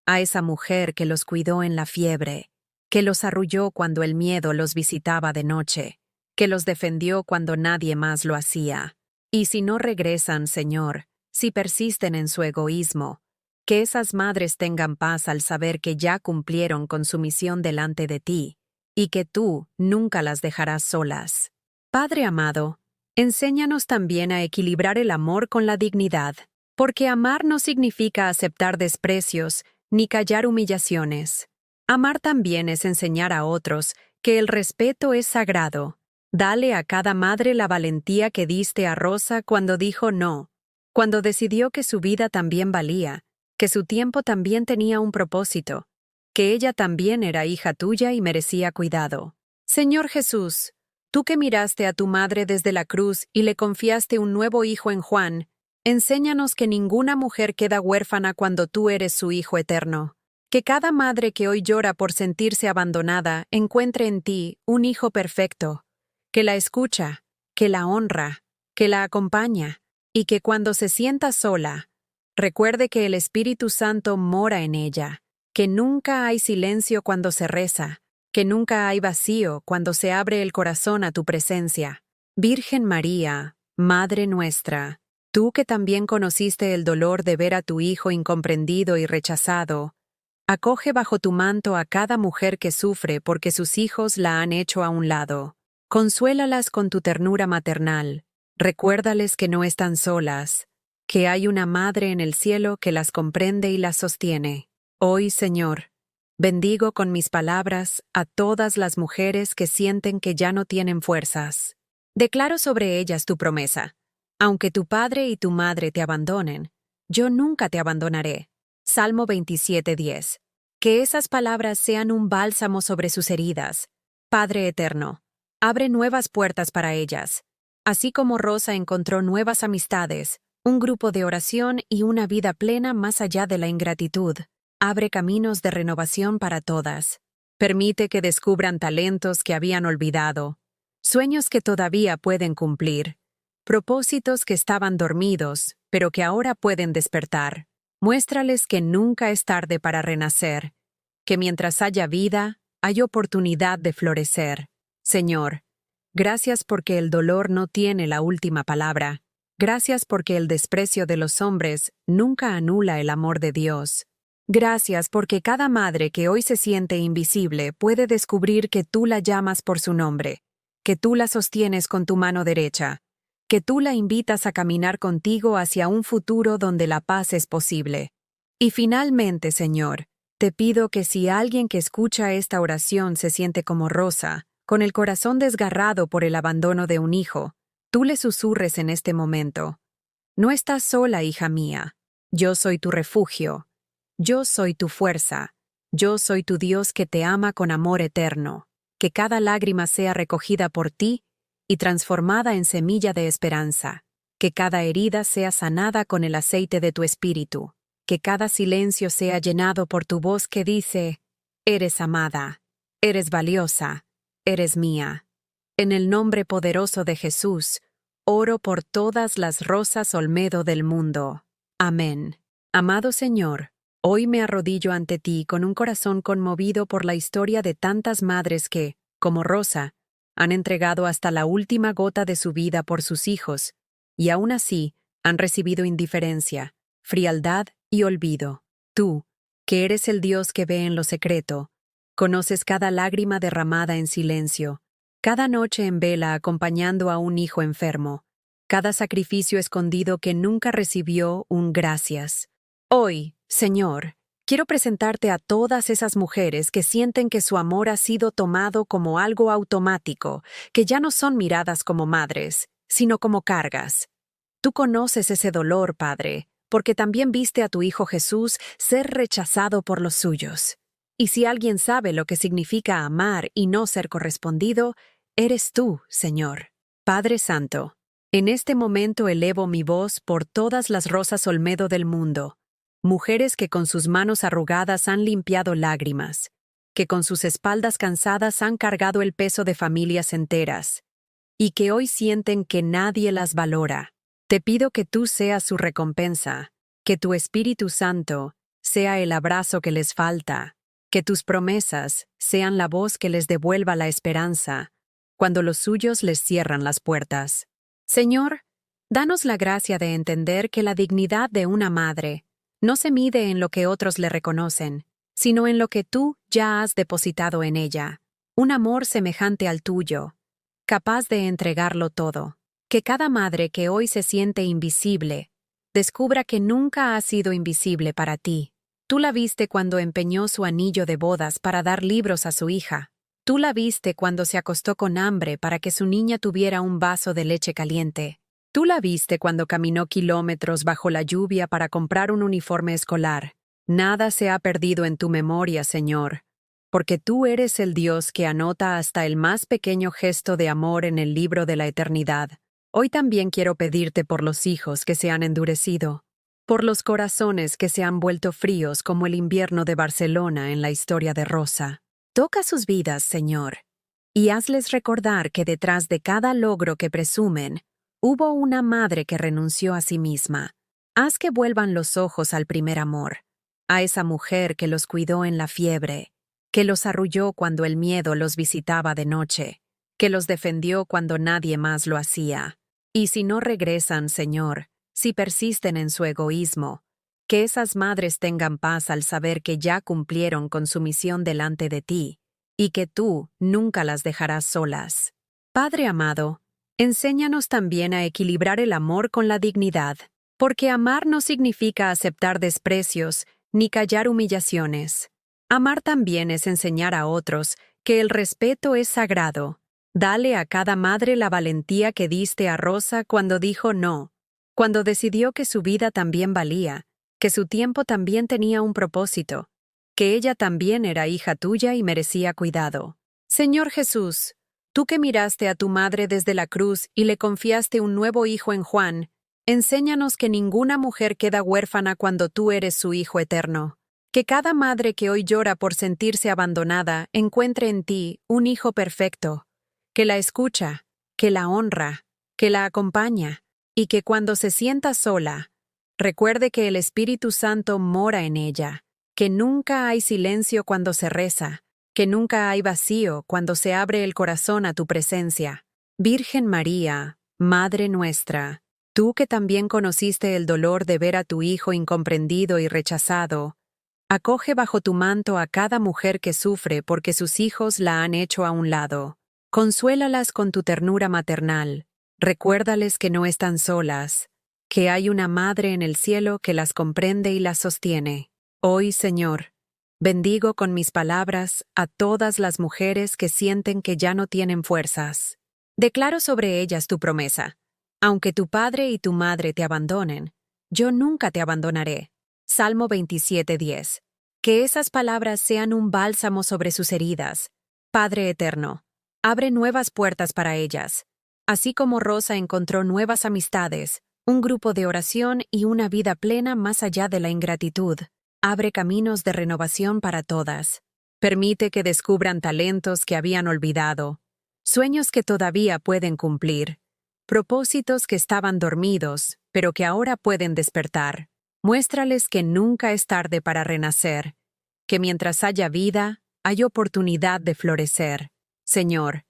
a esa mujer que los cuidó en la fiebre, que los arrulló cuando el miedo los visitaba de noche, que los defendió cuando nadie más lo hacía. Y si no regresan, Señor, si persisten en su egoísmo, que esas madres tengan paz al saber que ya cumplieron con su misión delante de ti, y que tú nunca las dejarás solas. Padre amado, enséñanos también a equilibrar el amor con la dignidad, porque amar no significa aceptar desprecios ni callar humillaciones. Amar también es enseñar a otros que el respeto es sagrado. Dale a cada madre la valentía que diste a Rosa cuando dijo no, cuando decidió que su vida también valía, que su tiempo también tenía un propósito, que ella también era hija tuya y merecía cuidado. Señor Jesús, tú que miraste a tu madre desde la cruz y le confiaste un nuevo hijo en Juan, enséñanos que ninguna mujer queda huérfana cuando tú eres su hijo eterno. Que cada madre que hoy llora por sentirse abandonada encuentre en ti un hijo perfecto, que la escucha, que la honra, que la acompaña, y que cuando se sienta sola, recuerde que el Espíritu Santo mora en ella, que nunca hay silencio cuando se reza, que nunca hay vacío cuando se abre el corazón a tu presencia. Virgen María, Madre nuestra, tú que también conociste el dolor de ver a tu hijo incomprendido y rechazado, acoge bajo tu manto a cada mujer que sufre porque sus hijos la han hecho a un lado. Consuélalas con tu ternura maternal. Recuérdales que no están solas, que hay una madre en el cielo que las comprende y las sostiene. Hoy, Señor, bendigo con mis palabras a todas las mujeres que sienten que ya no tienen fuerzas. Declaro sobre ellas tu promesa. Aunque tu padre y tu madre te abandonen, yo nunca te abandonaré. Salmo 27:10. Que esas palabras sean un bálsamo sobre sus heridas. Padre eterno, abre nuevas puertas para ellas. Así como Rosa encontró nuevas amistades, un grupo de oración y una vida plena más allá de la ingratitud, abre caminos de renovación para todas. Permite que descubran talentos que habían olvidado, sueños que todavía pueden cumplir, propósitos que estaban dormidos, pero que ahora pueden despertar. Muéstrales que nunca es tarde para renacer, que mientras haya vida, hay oportunidad de florecer. Señor, gracias porque el dolor no tiene la última palabra. Gracias porque el desprecio de los hombres nunca anula el amor de Dios. Gracias porque cada madre que hoy se siente invisible puede descubrir que tú la llamas por su nombre, que tú la sostienes con tu mano derecha, que tú la invitas a caminar contigo hacia un futuro donde la paz es posible. Y finalmente, Señor, te pido que si alguien que escucha esta oración se siente como Rosa, con el corazón desgarrado por el abandono de un hijo, tú le susurres en este momento: no estás sola, hija mía. Yo soy tu refugio. Yo soy tu fuerza. Yo soy tu Dios que te ama con amor eterno. Que cada lágrima sea recogida por ti y transformada en semilla de esperanza. Que cada herida sea sanada con el aceite de tu espíritu. Que cada silencio sea llenado por tu voz que dice: eres amada, eres valiosa, eres mía. En el nombre poderoso de Jesús, oro por todas las Rosas Olmedo del mundo. Amén. Amado Señor, hoy me arrodillo ante ti con un corazón conmovido por la historia de tantas madres que, como Rosa, han entregado hasta la última gota de su vida por sus hijos, y aún así han recibido indiferencia, frialdad y olvido. Tú, que eres el Dios que ve en lo secreto, conoces cada lágrima derramada en silencio, cada noche en vela acompañando a un hijo enfermo, cada sacrificio escondido que nunca recibió un gracias. Hoy, Señor, Quiero presentarte a todas esas mujeres que sienten que su amor ha sido tomado como algo automático, que ya no son miradas como madres, sino como cargas. Tú conoces ese dolor, Padre, porque también viste a tu Hijo Jesús ser rechazado por los suyos. Y si alguien sabe lo que significa amar y no ser correspondido, eres tú, Señor. Padre Santo, en este momento elevo mi voz por todas las Rosas Olmedo del mundo, mujeres que con sus manos arrugadas han limpiado lágrimas, que con sus espaldas cansadas han cargado el peso de familias enteras, y que hoy sienten que nadie las valora. Te pido que tú seas su recompensa, que tu Espíritu Santo sea el abrazo que les falta, que tus promesas sean la voz que les devuelva la esperanza cuando los suyos les cierran las puertas. Señor, danos la gracia de entender que la dignidad de una madre no se mide en lo que otros le reconocen, sino en lo que tú ya has depositado en ella, un amor semejante al tuyo, capaz de entregarlo todo. Que cada madre que hoy se siente invisible, descubra que nunca ha sido invisible para ti. Tú la viste cuando empeñó su anillo de bodas para dar libros a su hija. Tú la viste cuando se acostó con hambre para que su niña tuviera un vaso de leche caliente. Tú la viste cuando caminó kilómetros bajo la lluvia para comprar un uniforme escolar. Nada se ha perdido en tu memoria, Señor, porque tú eres el Dios que anota hasta el más pequeño gesto de amor en el libro de la eternidad. Hoy también quiero pedirte por los hijos que se han endurecido, por los corazones que se han vuelto fríos como el invierno de Barcelona en la historia de Rosa. Toca sus vidas, Señor, y hazles recordar que detrás de cada logro que presumen, hubo una madre que renunció a sí misma. Haz que vuelvan los ojos al primer amor, a esa mujer que los cuidó en la fiebre, que los arrulló cuando el miedo los visitaba de noche, que los defendió cuando nadie más lo hacía. Y si no regresan, Señor, si persisten en su egoísmo, que esas madres tengan paz al saber que ya cumplieron con su misión delante de ti, y que tú nunca las dejarás solas. Padre amado, enséñanos también a equilibrar el amor con la dignidad, porque amar no significa aceptar desprecios ni callar humillaciones. Amar también es enseñar a otros que el respeto es sagrado. Dale a cada madre la valentía que diste a Rosa cuando dijo no, cuando decidió que su vida también valía, que su tiempo también tenía un propósito, que ella también era hija tuya y merecía cuidado. Señor Jesús, tú que miraste a tu madre desde la cruz y le confiaste un nuevo hijo en Juan, enséñanos que ninguna mujer queda huérfana cuando tú eres su Hijo eterno. Que cada madre que hoy llora por sentirse abandonada encuentre en ti un hijo perfecto, que la escucha, que la honra, que la acompaña, y que cuando se sienta sola, recuerde que el Espíritu Santo mora en ella, que nunca hay silencio cuando se reza, que nunca hay vacío cuando se abre el corazón a tu presencia. Virgen María, Madre nuestra, tú que también conociste el dolor de ver a tu hijo incomprendido y rechazado, acoge bajo tu manto a cada mujer que sufre porque sus hijos la han hecho a un lado. Consuélalas con tu ternura maternal. Recuérdales que no están solas, que hay una madre en el cielo que las comprende y las sostiene. Hoy, Señor, bendigo con mis palabras a todas las mujeres que sienten que ya no tienen fuerzas. Declaro sobre ellas tu promesa. Aunque tu padre y tu madre te abandonen, yo nunca te abandonaré. Salmo 27:10. Que esas palabras sean un bálsamo sobre sus heridas. Padre eterno, abre nuevas puertas para ellas. Así como Rosa encontró nuevas amistades, un grupo de oración y una vida plena más allá de la ingratitud, abre caminos de renovación para todas. Permite que descubran talentos que habían olvidado, sueños que todavía pueden cumplir, propósitos que estaban dormidos, pero que ahora pueden despertar. Muéstrales que nunca es tarde para renacer, que mientras haya vida, hay oportunidad de florecer. Señor,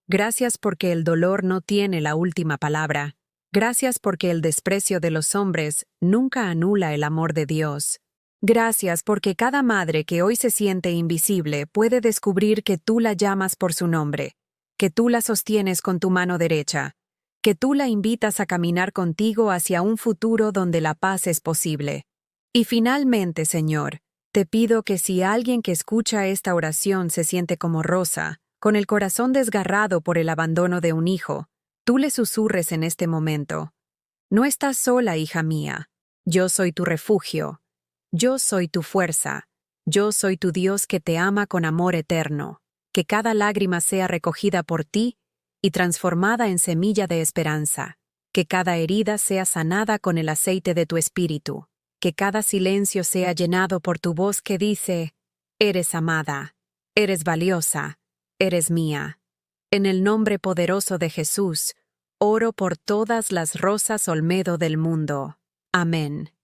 gracias porque el dolor no tiene la última palabra. Gracias porque el desprecio de los hombres nunca anula el amor de Dios. Gracias porque cada madre que hoy se siente invisible puede descubrir que tú la llamas por su nombre, que tú la sostienes con tu mano derecha, que tú la invitas a caminar contigo hacia un futuro donde la paz es posible. Y finalmente, Señor, Te pido que si alguien que escucha esta oración se siente como Rosa, con el corazón desgarrado por el abandono de un hijo, tú le susurres en este momento: no estás sola, hija mía. Yo soy tu refugio. Yo soy tu fuerza. Yo soy tu Dios que te ama con amor eterno. Que cada lágrima sea recogida por ti y transformada en semilla de esperanza. Que cada herida sea sanada con el aceite de tu espíritu. Que cada silencio sea llenado por tu voz que dice: eres amada, eres valiosa, eres mía. En el nombre poderoso de Jesús, oro por todas las Rosas Olmedo del mundo. Amén.